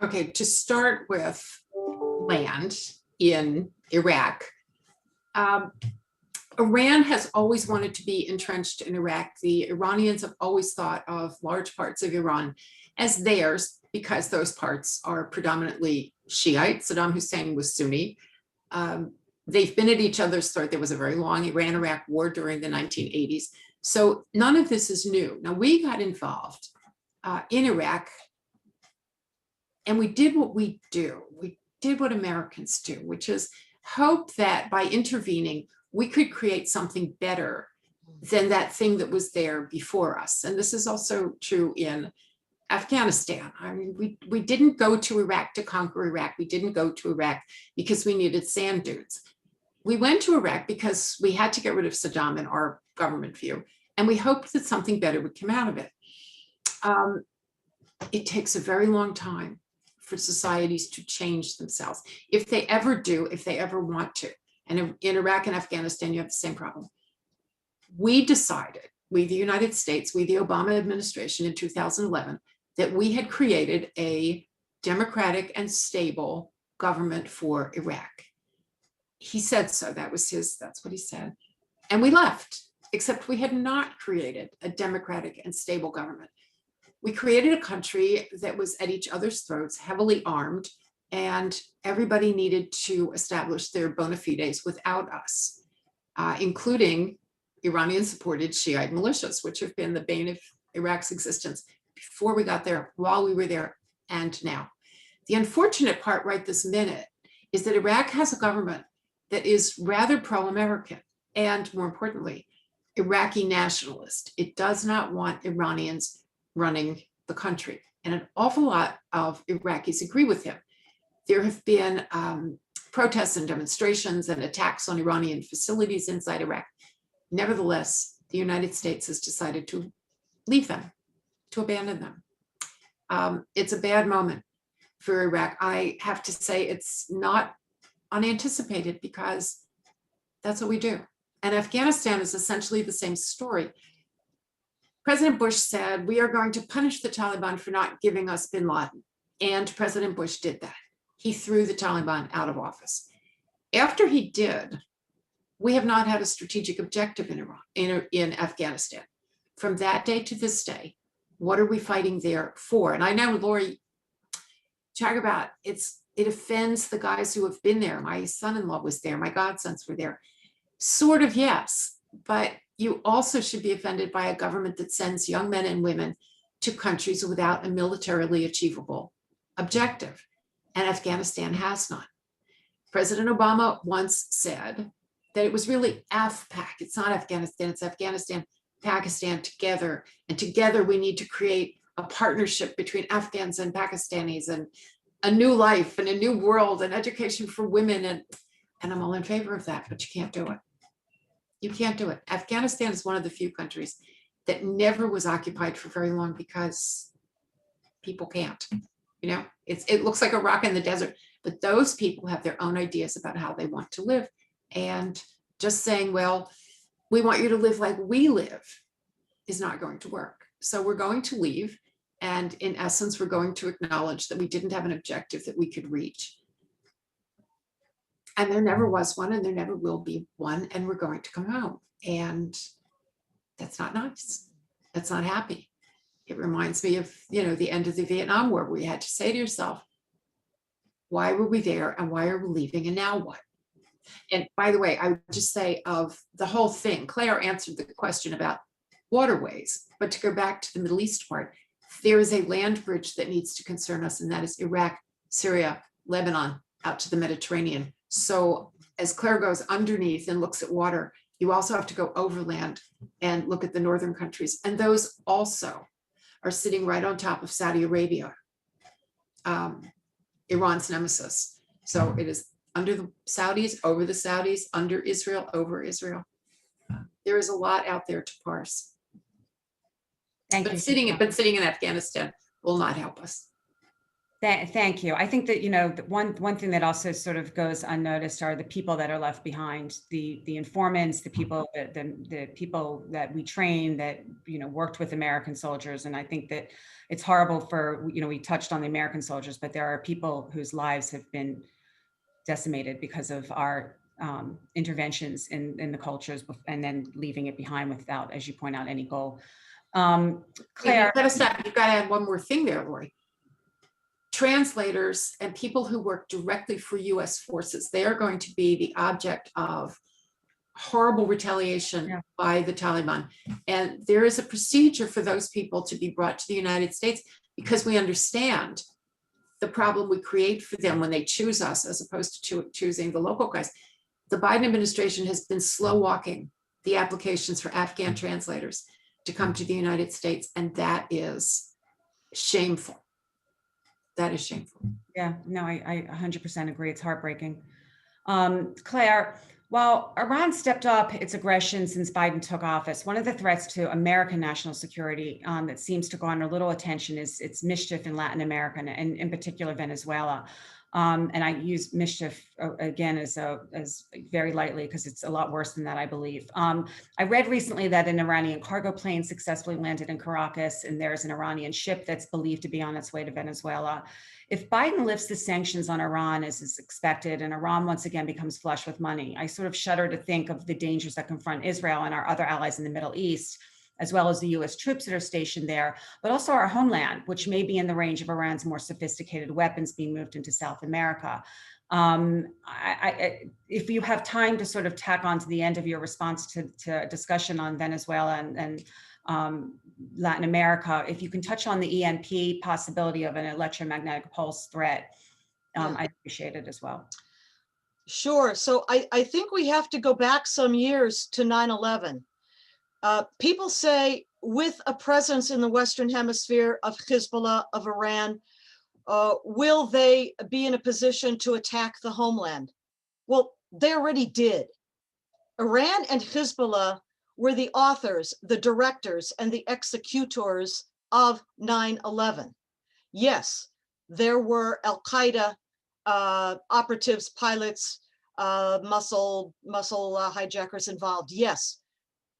Okay, to start with land in Iraq, Iran has always wanted to be entrenched in Iraq. The Iranians have always thought of large parts of Iran as theirs because those parts are predominantly Shiite. Saddam Hussein was Sunni. They've been at each other's throat. There was a very long Iran-Iraq war during the 1980s. So none of this is new. Now, we got involved in Iraq, and we did what we do. We did what Americans do, which is hope that by intervening, we could create something better than that thing that was there before us. And this is also true in Afghanistan. I mean, we didn't go to Iraq to conquer Iraq. We didn't go to Iraq because we needed sand dunes. We went to Iraq because we had to get rid of Saddam in our government view, and we hoped that something better would come out of it. It takes a very long time for societies to change themselves. If they ever do, if they ever want to. And in Iraq and Afghanistan, you have the same problem. We decided, we, the United States, we, the Obama administration in 2011, that we had created a democratic and stable government for Iraq. He said so, that's what he said. And we left, except we had not created a democratic and stable government. We created a country that was at each other's throats, heavily armed, and everybody needed to establish their bona fides without us, including Iranian-supported Shiite militias, which have been the bane of Iraq's existence before we got there, while we were there, and now. The unfortunate part right this minute is that Iraq has a government that is rather pro-American and, more importantly, Iraqi nationalist. It does not want Iranians running the country, and an awful lot of Iraqis agree with him. There have been protests and demonstrations and attacks on Iranian facilities inside Iraq. Nevertheless, the United States has decided to leave them, to abandon them. It's a bad moment for Iraq. I have to say it's not unanticipated because that's what we do. And Afghanistan is essentially the same story. President Bush said, we are going to punish the Taliban for not giving us bin Laden. And President Bush did that. He threw the Taliban out of office. After he did, we have not had a strategic objective in Afghanistan. From that day to this day, what are we fighting there for? And I know, Lori, talk about it offends the guys who have been there. My son-in-law was there. My godsons were there. Sort of, yes. But you also should be offended by a government that sends young men and women to countries without a militarily achievable objective. And Afghanistan has none. President Obama once said that it was really AFPAC. It's not Afghanistan, it's Afghanistan, Pakistan together. And together we need to create a partnership between Afghans and Pakistanis and a new life and a new world and education for women. And I'm all in favor of that, but you can't do it. You can't do it. Afghanistan is one of the few countries that never was occupied for very long because people can't. You know, it looks like a rock in the desert, but those people have their own ideas about how they want to live. And just saying, well, we want you to live like we live is not going to work. So we're going to leave. And in essence, we're going to acknowledge that we didn't have an objective that we could reach. And there never was one, and there never will be one, and we're going to come home. And that's not nice. That's not happy. It reminds me of, you know, the end of the Vietnam War, where you had to say to yourself, why were we there and why are we leaving and now what? And by the way, I would just say of the whole thing, Claire answered the question about waterways, but to go back to the Middle East part, there is a land bridge that needs to concern us, and that is Iraq, Syria, Lebanon, out to the Mediterranean. So as Claire goes underneath and looks at water, you also have to go overland and look at the northern countries. And those also are sitting right on top of Saudi Arabia, Iran's nemesis. So it is under the Saudis, over the Saudis, under Israel, over Israel. There is a lot out there to parse.
Thank
But
you.
sitting in Afghanistan will not help us.
Thank you. I think that, you know, one thing that also sort of goes unnoticed are the people that are left behind, the informants, the people that we train that, you know, worked with American soldiers. And I think that it's horrible for, you know, we touched on the American soldiers, but there are people whose lives have been decimated because of our interventions in the cultures, and then leaving it behind without, as you point out, any goal. Claire,
You've got to stop. You've got to add one more thing there, Lori. Translators and people who work directly for US forces, they are going to be the object of horrible retaliation by the Taliban. And there is a procedure for those people to be brought to the United States, because we understand the problem we create for them when they choose us as opposed to choosing the local guys. The Biden administration has been slow walking the applications for Afghan translators to come to the United States, and that is shameful. That is shameful.
Yeah, no, I 100% agree. It's heartbreaking. Claire, while Iran stepped up its aggression since Biden took office, one of the threats to American national security that seems to garner little attention is its mischief in Latin America, and in particular Venezuela. And I use mischief again as very lightly, because it's a lot worse than that, I believe. I read recently that an Iranian cargo plane successfully landed in Caracas, and there's an Iranian ship that's believed to be on its way to Venezuela. If Biden lifts the sanctions on Iran as is expected, and Iran once again becomes flush with money, I sort of shudder to think of the dangers that confront Israel and our other allies in the Middle East, as well as the US troops that are stationed there, but also our homeland, which may be in the range of Iran's more sophisticated weapons being moved into South America. If you have time to sort of tack on to the end of your response to discussion on Venezuela and Latin America, if you can touch on the EMP possibility of an electromagnetic pulse threat, I'd appreciate it as well.
Sure. So I think we have to go back some years to 9/11. People say, with a presence in the Western Hemisphere of Hezbollah, of Iran, will they be in a position to attack the homeland? Well, they already did. Iran and Hezbollah were the authors, the directors, and the executors of 9/11. Yes, there were Al-Qaeda operatives, pilots, muscle hijackers involved. Yes.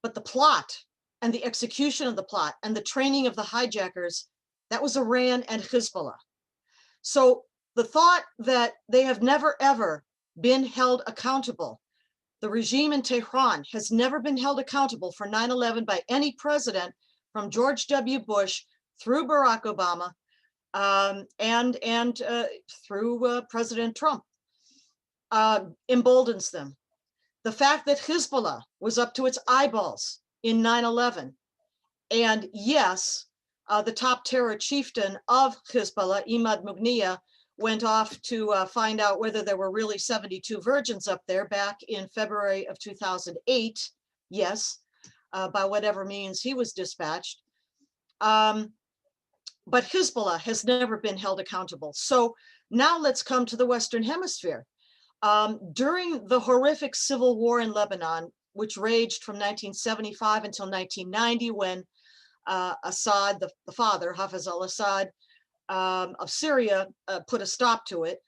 But the plot and the execution of the plot and the training of the hijackers, that was Iran and Hezbollah. So the thought that they have never, ever been held accountable, the regime in Tehran has never been held accountable for 9/11 by any president from George W. Bush through Barack Obama and through President Trump, emboldens them. The fact that Hezbollah was up to its eyeballs in 9/11, and yes, the top terror chieftain of Hezbollah, Imad Mughniya, went off to find out whether there were really 72 virgins up there back in February of 2008. Yes, by whatever means he was dispatched. But Hezbollah has never been held accountable. So now let's come to the Western Hemisphere. During the horrific civil war in Lebanon, which raged from 1975 until 1990, when Assad, the father, Hafez al-Assad, of Syria put a stop to it.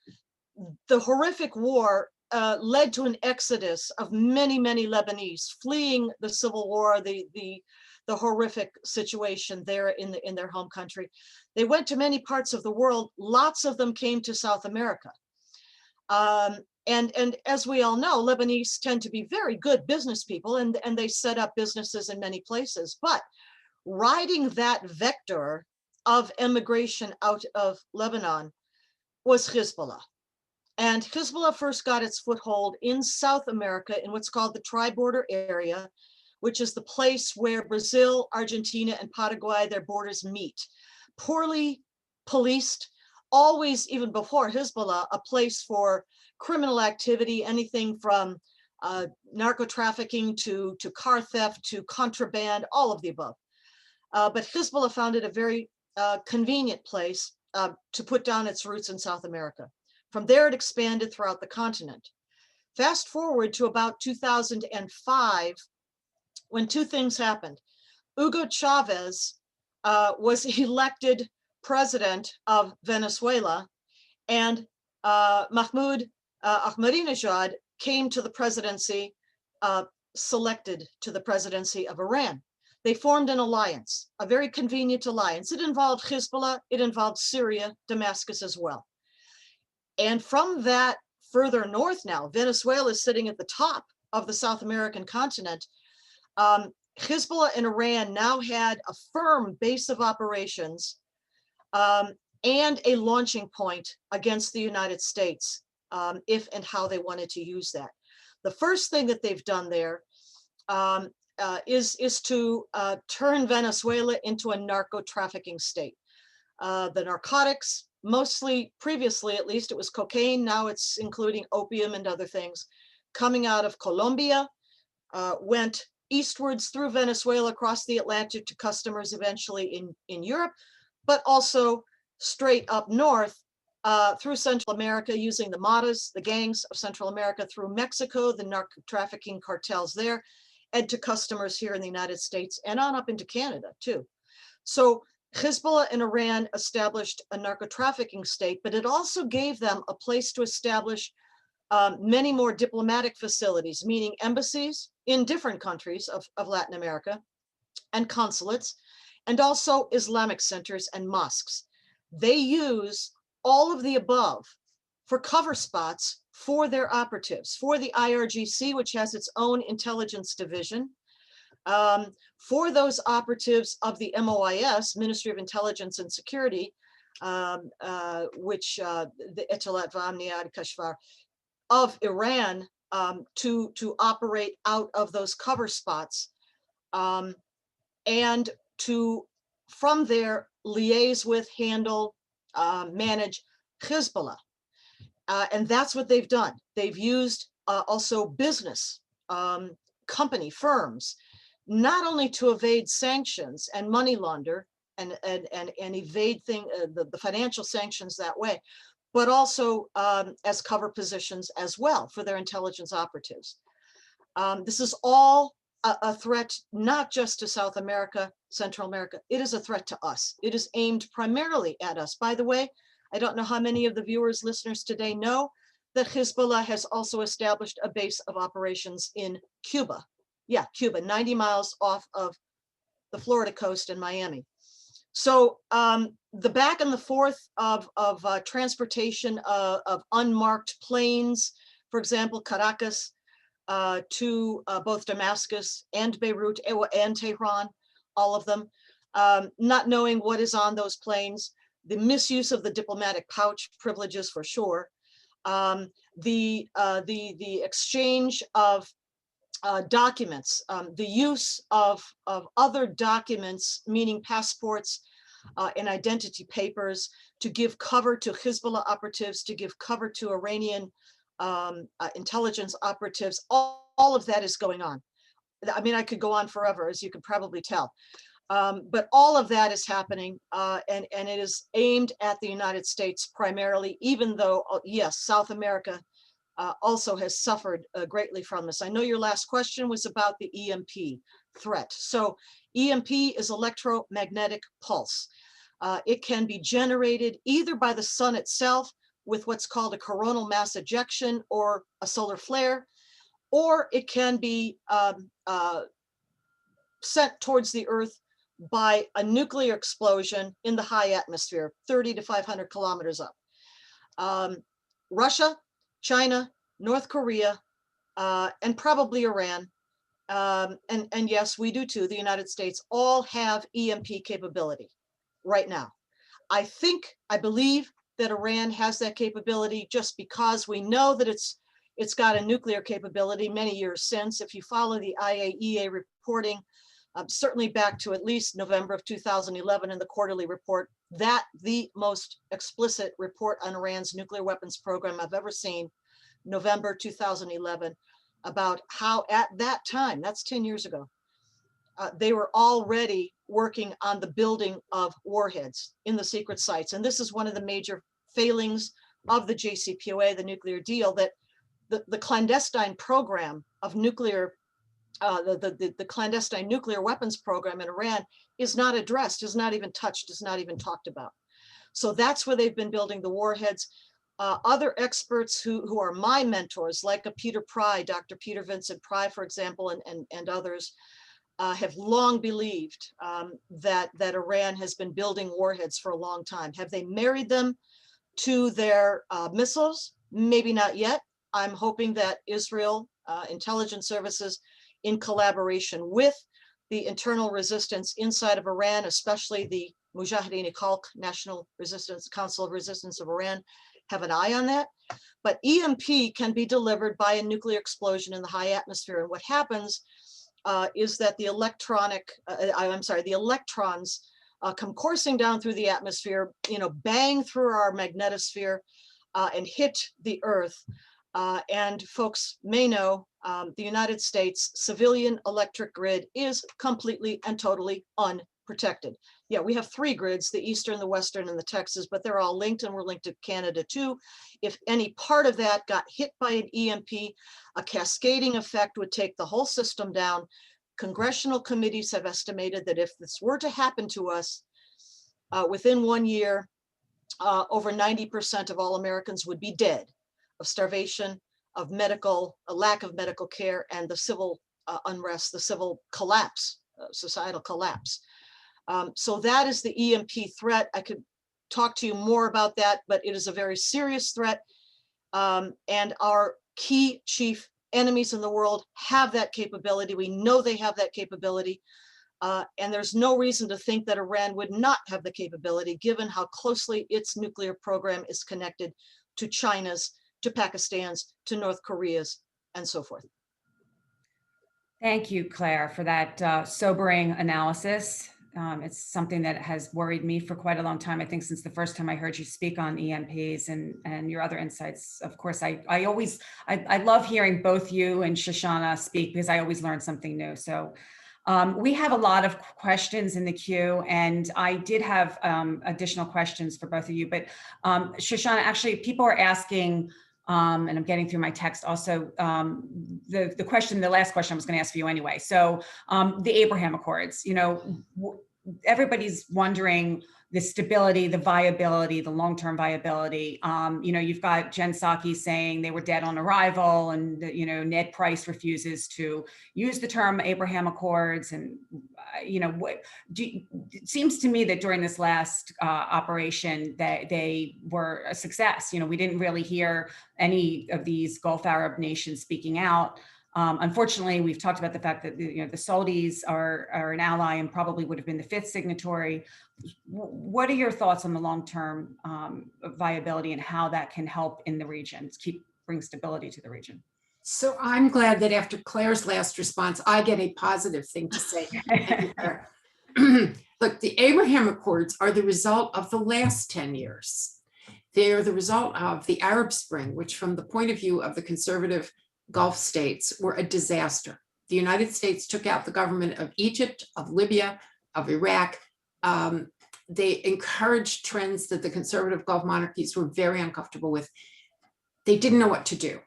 The horrific war led to an exodus of many, many Lebanese fleeing the civil war, the horrific situation there in their home country. They went to many parts of the world. Lots of them came to South America. And as we all know, Lebanese tend to be very good business people, and they set up businesses in many places. But riding that vector of immigration out of Lebanon was Hezbollah. And Hezbollah first got its foothold in South America in what's called the tri-border area, which is the place where Brazil, Argentina, and Paraguay, their borders meet. Poorly policed, always, even before Hezbollah, a place for criminal activity, anything from narco trafficking to car theft to contraband, all of the above. But Hezbollah found it a very convenient place to put down its roots in South America. From there, it expanded throughout the continent. Fast forward to about 2005, when two things happened. Hugo Chavez was elected president of Venezuela, and Mahmoud Ahmadinejad came to the presidency, selected to the presidency of Iran. They formed an alliance, a very convenient alliance. It involved Hezbollah, it involved Syria, Damascus as well. And from that further north now, Venezuela is sitting at the top of the South American continent. Hezbollah and Iran now had a firm base of operations and a launching point against the United States, if and how they wanted to use that. The first thing that they've done there is to turn Venezuela into a narco trafficking state. The narcotics, mostly previously at least, it was cocaine. Now it's including opium and other things, coming out of Colombia, went eastwards through Venezuela, across the Atlantic to customers eventually in Europe, but also straight up north through Central America using the maras, the gangs of Central America, through Mexico, the narco trafficking cartels there, and to customers here in the United States and on up into Canada too. So Hezbollah and Iran established a narco trafficking state, but it also gave them a place to establish many more diplomatic facilities, meaning embassies in different countries of Latin America, and consulates, and also Islamic centers and mosques. They use all of the above for cover spots for their operatives, for the IRGC, which has its own intelligence division, for those operatives of the MOIS, Ministry of Intelligence and Security, which the Etalat Va'amniyat Kashfar of Iran, to operate out of those cover spots, and to, from there, liaise with, handle, manage Hezbollah. And that's what they've done. They've used also business, company, firms, not only to evade sanctions and money launder and evade the financial sanctions that way, but also as cover positions as well for their intelligence operatives. This is all a threat, not just to South America, Central America. It is a threat to us. It is aimed primarily at us. By the way, I don't know how many of the viewers, listeners today know that Hezbollah has also established a base of operations in Cuba. Yeah, Cuba, 90 miles off of the Florida coast in Miami. So the back and the forth of transportation of unmarked planes, for example, Caracas to both Damascus and Beirut and Tehran, all of them, not knowing what is on those planes, the misuse of the diplomatic pouch privileges for sure, the exchange of documents, the use of other documents, meaning passports and identity papers, to give cover to Hezbollah operatives, to give cover to Iranian intelligence operatives. All of that is going on. I mean, I could go on forever, as you could probably tell. But all of that is happening, and it is aimed at the United States primarily, even though, yes, South America also has suffered greatly from this. I know your last question was about the EMP threat. So EMP is electromagnetic pulse. It can be generated either by the sun itself with what's called a coronal mass ejection or a solar flare, or it can be sent towards the Earth by a nuclear explosion in the high atmosphere, 30 to 500 kilometers up. Russia, China, North Korea, and probably Iran, and yes, we do too, the United States, all have EMP capability right now. I believe that Iran has that capability just because we know that it's got a nuclear capability many years since. If you follow the IAEA reporting, certainly back to at least November of 2011 in the quarterly report, that the most explicit report on Iran's nuclear weapons program I've ever seen, November 2011, about how at that time, that's 10 years ago, they were already working on the building of warheads in the secret sites. And this is one of the major failings of the JCPOA, the nuclear deal, that the clandestine program of nuclear, the clandestine nuclear weapons program in Iran is not addressed, is not even touched, is not even talked about. So that's where they've been building the warheads. Other experts who are my mentors, like a Peter Pry, Dr. Peter Vincent Pry, for example, and others, have long believed that Iran has been building warheads for a long time. Have they married them to their missiles? Maybe not yet. I'm hoping that Israel intelligence services, in collaboration with the internal resistance inside of Iran, especially the Mujahideen-e-Khalq National Resistance Council of Resistance of Iran, have an eye on that. But EMP can be delivered by a nuclear explosion in the high atmosphere. And what happens is that the electrons come coursing down through the atmosphere, bang through our magnetosphere and hit the Earth. And folks may know the United States civilian electric grid is completely and totally unprotected. Yeah, we have 3 grids, the Eastern, the Western, and the Texas, but they're all linked, and we're linked to Canada too. If any part of that got hit by an EMP, a cascading effect would take the whole system down. Congressional committees have estimated that if this were to happen to us within 1 year, over 90% of all Americans would be dead of starvation, of a lack of medical care, and the civil unrest, the civil collapse, societal collapse. So that is the EMP threat. I could talk to you more about that, but it is a very serious threat. And our key chief enemies in the world have that capability. We know they have that capability. And there's no reason to think that Iran would not have the capability, given how closely its nuclear program is connected to China's, to Pakistan's, to North Korea's, and so forth.
Thank you, Claire, for that sobering analysis. It's something that has worried me for quite a long time, I think, since the first time I heard you speak on EMPs and your other insights. Of course, I love hearing both you and Shoshana speak, because I always learn something new. So we have a lot of questions in the queue, and I did have additional questions for both of you. But Shoshana, actually, people are asking, and I'm getting through my text also, the last question I was going to ask for you anyway. So the Abraham Accords, everybody's wondering the stability, the viability, the long-term viability. You've got Jen Psaki saying they were dead on arrival, and Ned Price refuses to use the term Abraham Accords. And it seems to me that during this last operation that they were a success. We didn't really hear any of these Gulf Arab nations speaking out. Unfortunately, we've talked about the fact that the Saudis are an ally and probably would have been the 5th signatory. What are your thoughts on the long-term viability and how that can help in the region, bring stability to the region?
So I'm glad that after Claire's last response, I get a positive thing to say. Look, the Abraham Accords are the result of the last 10 years. They are the result of the Arab Spring, which from the point of view of the conservative Gulf states were a disaster. The United States took out the government of Egypt, of Libya, of Iraq. They encouraged trends that the conservative Gulf monarchies were very uncomfortable with. They didn't know what to do.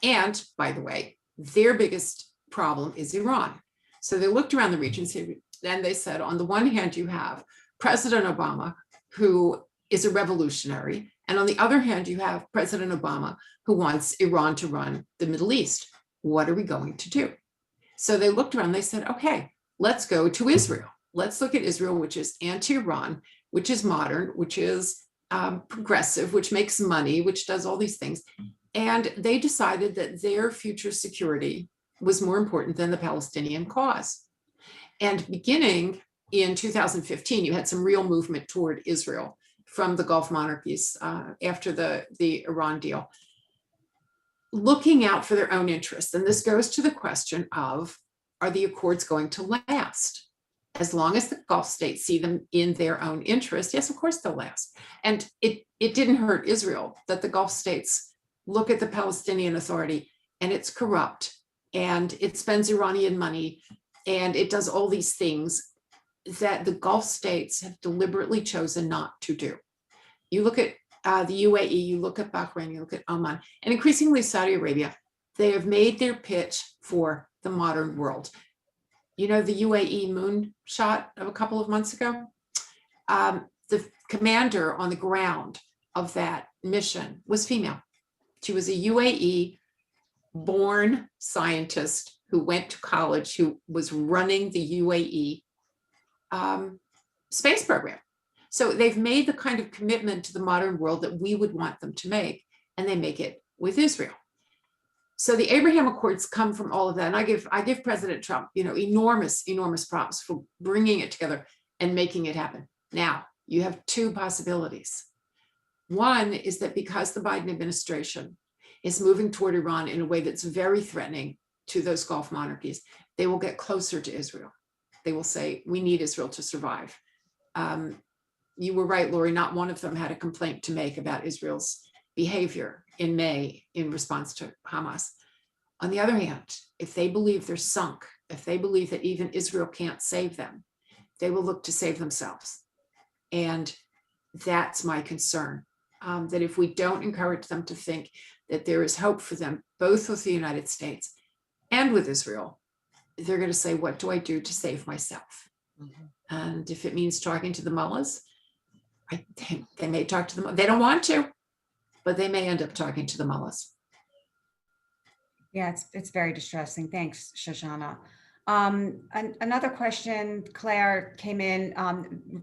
And by the way, their biggest problem is Iran. So they looked around the region and they said, on the one hand, you have President Obama, who is a revolutionary. And on the other hand, you have President Obama, who wants Iran to run the Middle East. What are we going to do? So they looked around, they said, okay, let's go to Israel. Let's look at Israel, which is anti-Iran, which is modern, which is progressive, which makes money, which does all these things. And they decided that their future security was more important than the Palestinian cause. And beginning in 2015, you had some real movement toward Israel from the Gulf monarchies after the Iran deal, looking out for their own interests. And this goes to the question of, are the accords going to last? As long as the Gulf states see them in their own interest, yes, of course they'll last. And it didn't hurt Israel that the Gulf states look at the Palestinian Authority and it's corrupt and it spends Iranian money and it does all these things that the Gulf states have deliberately chosen not to do. You look at the UAE, you look at Bahrain, you look at Oman, and increasingly Saudi Arabia, they have made their pitch for the modern world. You know, the UAE moon shot of a couple of months ago, the commander on the ground of that mission was female. She was a UAE born scientist who went to college, who was running the UAE space program. So they've made the kind of commitment to the modern world that we would want them to make, and they make it with Israel. So the Abraham Accords come from all of that. And I give President Trump, enormous props for bringing it together and making it happen. Now, you have two possibilities. One is that because the Biden administration is moving toward Iran in a way that's very threatening to those Gulf monarchies, they will get closer to Israel. They will say, we need Israel to survive. You were right, Lori, not one of them had a complaint to make about Israel's behavior in May in response to Hamas. On the other hand, if they believe they're sunk, if they believe that even Israel can't save them, they will look to save themselves. And that's my concern, that if we don't encourage them to think that there is hope for them, both with the United States and with Israel, they're going to say, what do I do to save myself? Mm-hmm. And if it means talking to the mullahs, they may talk to them. They don't want to, but they may end up talking to the mullahs.
Yeah, it's very distressing. Thanks, Shoshana. Another question, Claire, came in.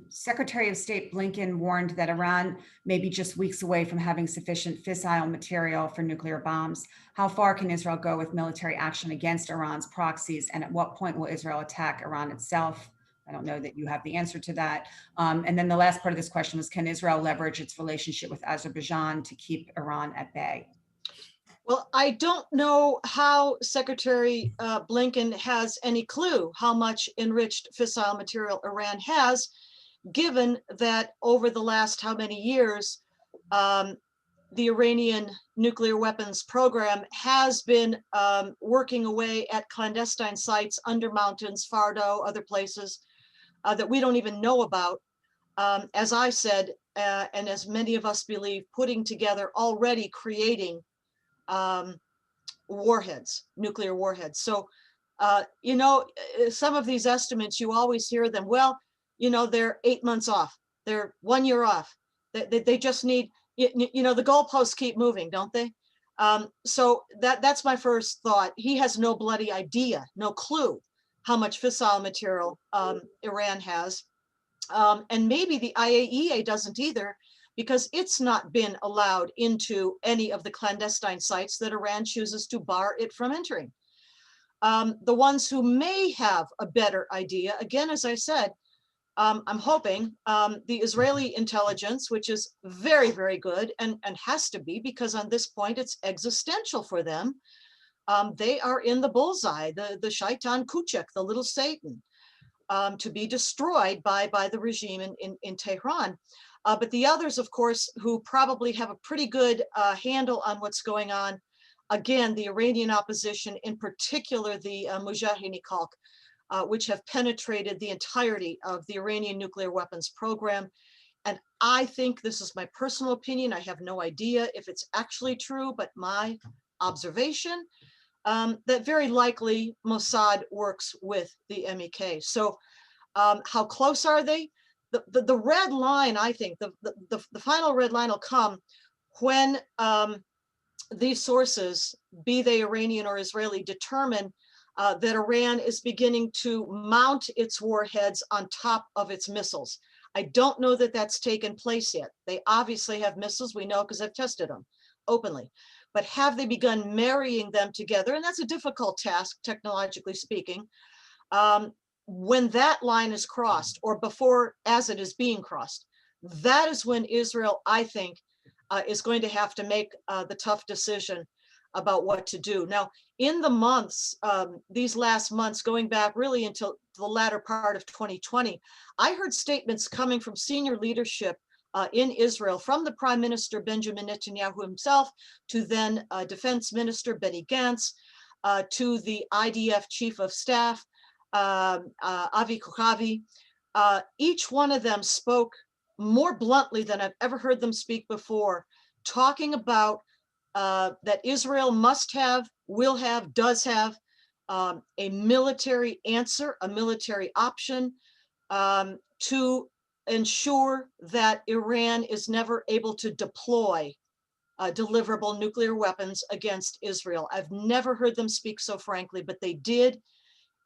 Secretary of State Blinken warned that Iran may be just weeks away from having sufficient fissile material for nuclear bombs. How far can Israel go with military action against Iran's proxies? And at what point will Israel attack Iran itself? I don't know that you have the answer to that. And then the last part of this question was, can Israel leverage its relationship with Azerbaijan to keep Iran at bay?
Well, I don't know how Secretary Blinken has any clue how much enriched fissile material Iran has, given that over the last how many years, the Iranian nuclear weapons program has been working away at clandestine sites under mountains, Fardo, other places that we don't even know about. As I said, and as many of us believe, putting together, already creating warheads, nuclear warheads. So, some of these estimates, you always hear them, well, they're 8 months off, they're 1 year off. They just need, the goalposts keep moving, don't they? So that's my first thought. He has no bloody idea, no clue how much fissile material Iran has. And maybe the IAEA doesn't either, because it's not been allowed into any of the clandestine sites that Iran chooses to bar it from entering. The ones who may have a better idea, again, as I said, I'm hoping the Israeli intelligence, which is very, very good and has to be, because on this point it's existential for them. They are in the bullseye, the Shaitan Kuchek, the little Satan, to be destroyed by the regime in Tehran. But the others, of course, who probably have a pretty good handle on what's going on, again, the Iranian opposition, in particular the Mujahideen Khalq, which have penetrated the entirety of the Iranian nuclear weapons program. And I think, this is my personal opinion, I have no idea if it's actually true, but my observation, that very likely Mossad works with the MEK. So how close are they? the red line, I think, the final red line will come when these sources, be they Iranian or Israeli, determine that Iran is beginning to mount its warheads on top of its missiles. I don't know that that's taken place yet. They obviously have missiles, we know, because I've tested them openly. But have they begun marrying them together? And that's a difficult task, technologically speaking. When that line is crossed, or before, as it is being crossed, that is when Israel, I think, is going to have to make the tough decision about what to do. Now, in the months, these last months, going back really until the latter part of 2020, I heard statements coming from senior leadership in Israel, from the Prime Minister Benjamin Netanyahu himself, to then Defense Minister Benny Gantz, to the IDF Chief of Staff, Avi Kochavi. Each one of them spoke more bluntly than I've ever heard them speak before, talking about that Israel must have, will have, does have a military answer, a military option to ensure that Iran is never able to deploy deliverable nuclear weapons against Israel. I've never heard them speak so frankly, but they did.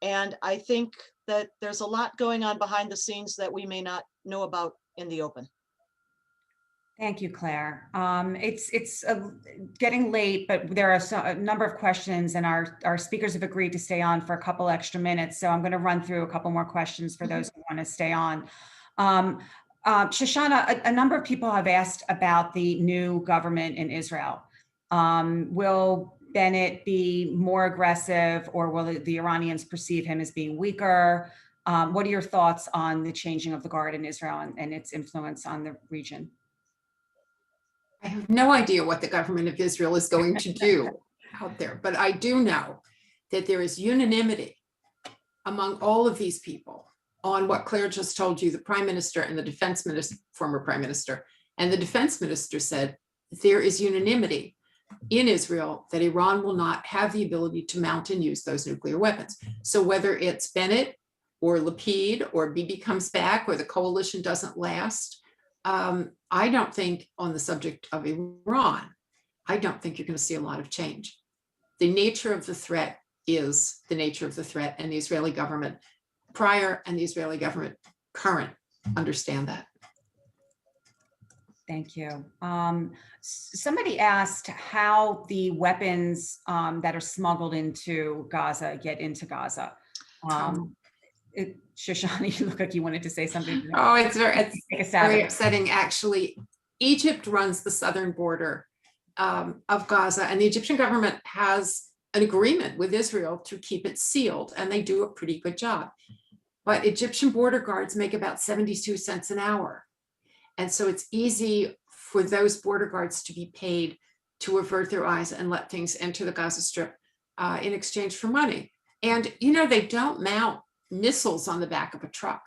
And I think that there's a lot going on behind the scenes that we may not know about in the open.
Thank you, Claire. It's getting late, but there are a number of questions, and our speakers have agreed to stay on for a couple extra minutes. So I'm going to run through a couple more questions for those who want to stay on. Shoshana, a number of people have asked about the new government in Israel. Will Bennett be more aggressive, or will the Iranians perceive him as being weaker? What are your thoughts on the changing of the guard in Israel and its influence on the region?
I have no idea what the government of Israel is going to do out there, but I do know that there is unanimity among all of these people on what Claire just told you. The Prime Minister and the Defense Minister, former Prime Minister, and the Defense Minister said there is unanimity in Israel that Iran will not have the ability to mount and use those nuclear weapons. So whether it's Bennett or Lapid or Bibi comes back or the coalition doesn't last, I don't think, on the subject of Iran, I don't think you're going to see a lot of change. The nature of the threat is the nature of the threat, and the Israeli government prior and the Israeli government current understand that.
Thank you. Somebody asked how the weapons that are smuggled into Gaza get into Gaza. Shoshana, you look like you wanted to say something.
Oh, it's very upsetting, actually. Egypt runs the southern border of Gaza, and the Egyptian government has an agreement with Israel to keep it sealed, and they do a pretty good job. But Egyptian border guards make about 72 cents an hour. And so it's easy for those border guards to be paid to avert their eyes and let things enter the Gaza Strip in exchange for money. And, you know, they don't mount missiles on the back of a truck.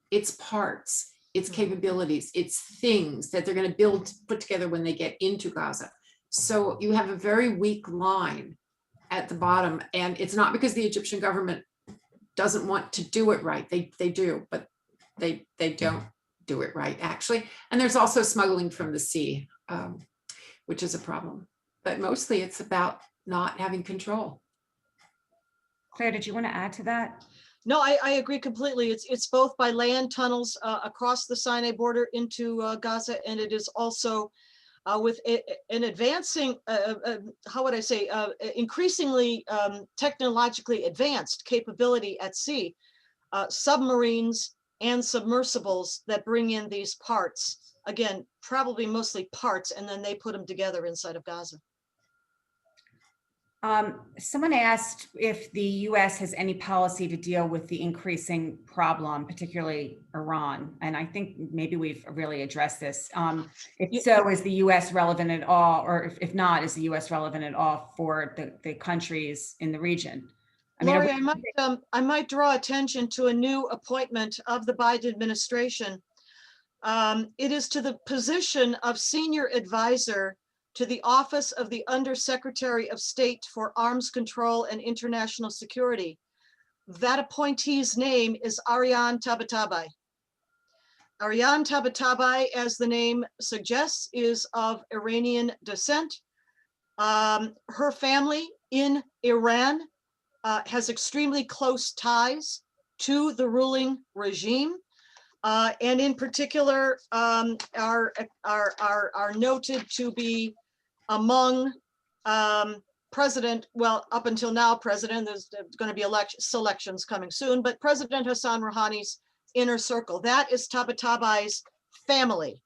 It's parts, it's capabilities, it's things that they're going to put together when they get into Gaza. So you have a very weak line at the bottom, and it's not because the Egyptian government doesn't want to do it right. They do, but they don't do it right, actually. And there's also smuggling from the sea, which is a problem. But mostly it's about not having control.
Claire, did you want to add to that?
No, I agree completely. It's both by land tunnels across the Sinai border into Gaza, and it is also with an advancing, how would I say, increasingly technologically advanced capability at sea, submarines and submersibles that bring in these parts. Again, probably mostly parts, and then they put them together inside of Gaza.
Someone asked if the U.S. has any policy to deal with the increasing problem, particularly Iran. And I think maybe we've really addressed this. If so, is the U.S. relevant at all? Or if not, is the U.S. relevant at all for the countries in the region?
Lori, I might draw attention to a new appointment of the Biden administration. It is to the position of Senior Advisor to the Office of the Undersecretary of State for Arms Control and International Security. That appointee's name is Ariane Tabatabai. Aryan Tabatabai, as the name suggests, is of Iranian descent. Her family in Iran has extremely close ties to the ruling regime. And in particular, are noted to be among up until now, there's going to be selections coming soon, but President Hassan Rouhani's inner circle. That is Tabatabai's family.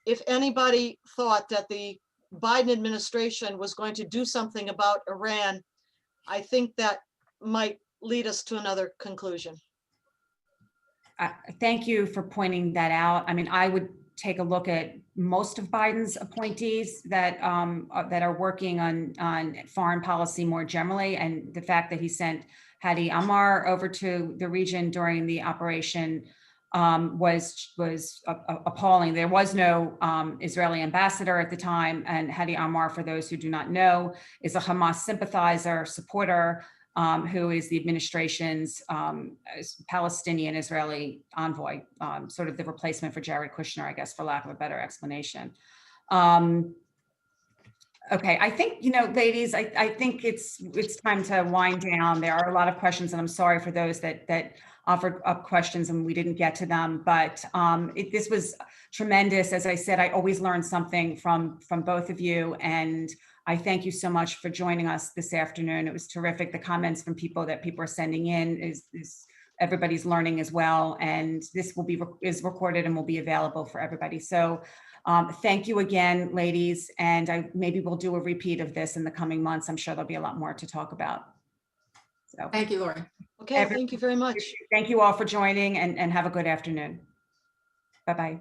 If anybody thought that the Biden administration was going to do something about Iran, I think that might lead us to another conclusion.
Thank you for pointing that out. I mean, I would take a look at most of Biden's appointees that are working on foreign policy more generally, and the fact that he sent Hadi Amar over to the region during the operation was appalling. There was no Israeli ambassador at the time, and Hadi Amar, for those who do not know, is a Hamas sympathizer, supporter, who is the administration's Palestinian Israeli envoy, sort of the replacement for Jared Kushner, I guess, for lack of a better explanation. Okay, I think, ladies, I think it's time to wind down. There are a lot of questions, and I'm sorry for those that offered up questions and we didn't get to them, but this was tremendous. As I said, I always learn something from both of you, and I thank you so much for joining us this afternoon. It was terrific. The comments from people are sending in is everybody's learning as well, and this is recorded and will be available for everybody. So thank you again, ladies, and maybe we'll do a repeat of this in the coming months. I'm sure there'll be a lot more to talk about. So
Thank you, Lori.
Okay, thank you very much.
Thank you all for joining, and have a good afternoon. Bye-bye.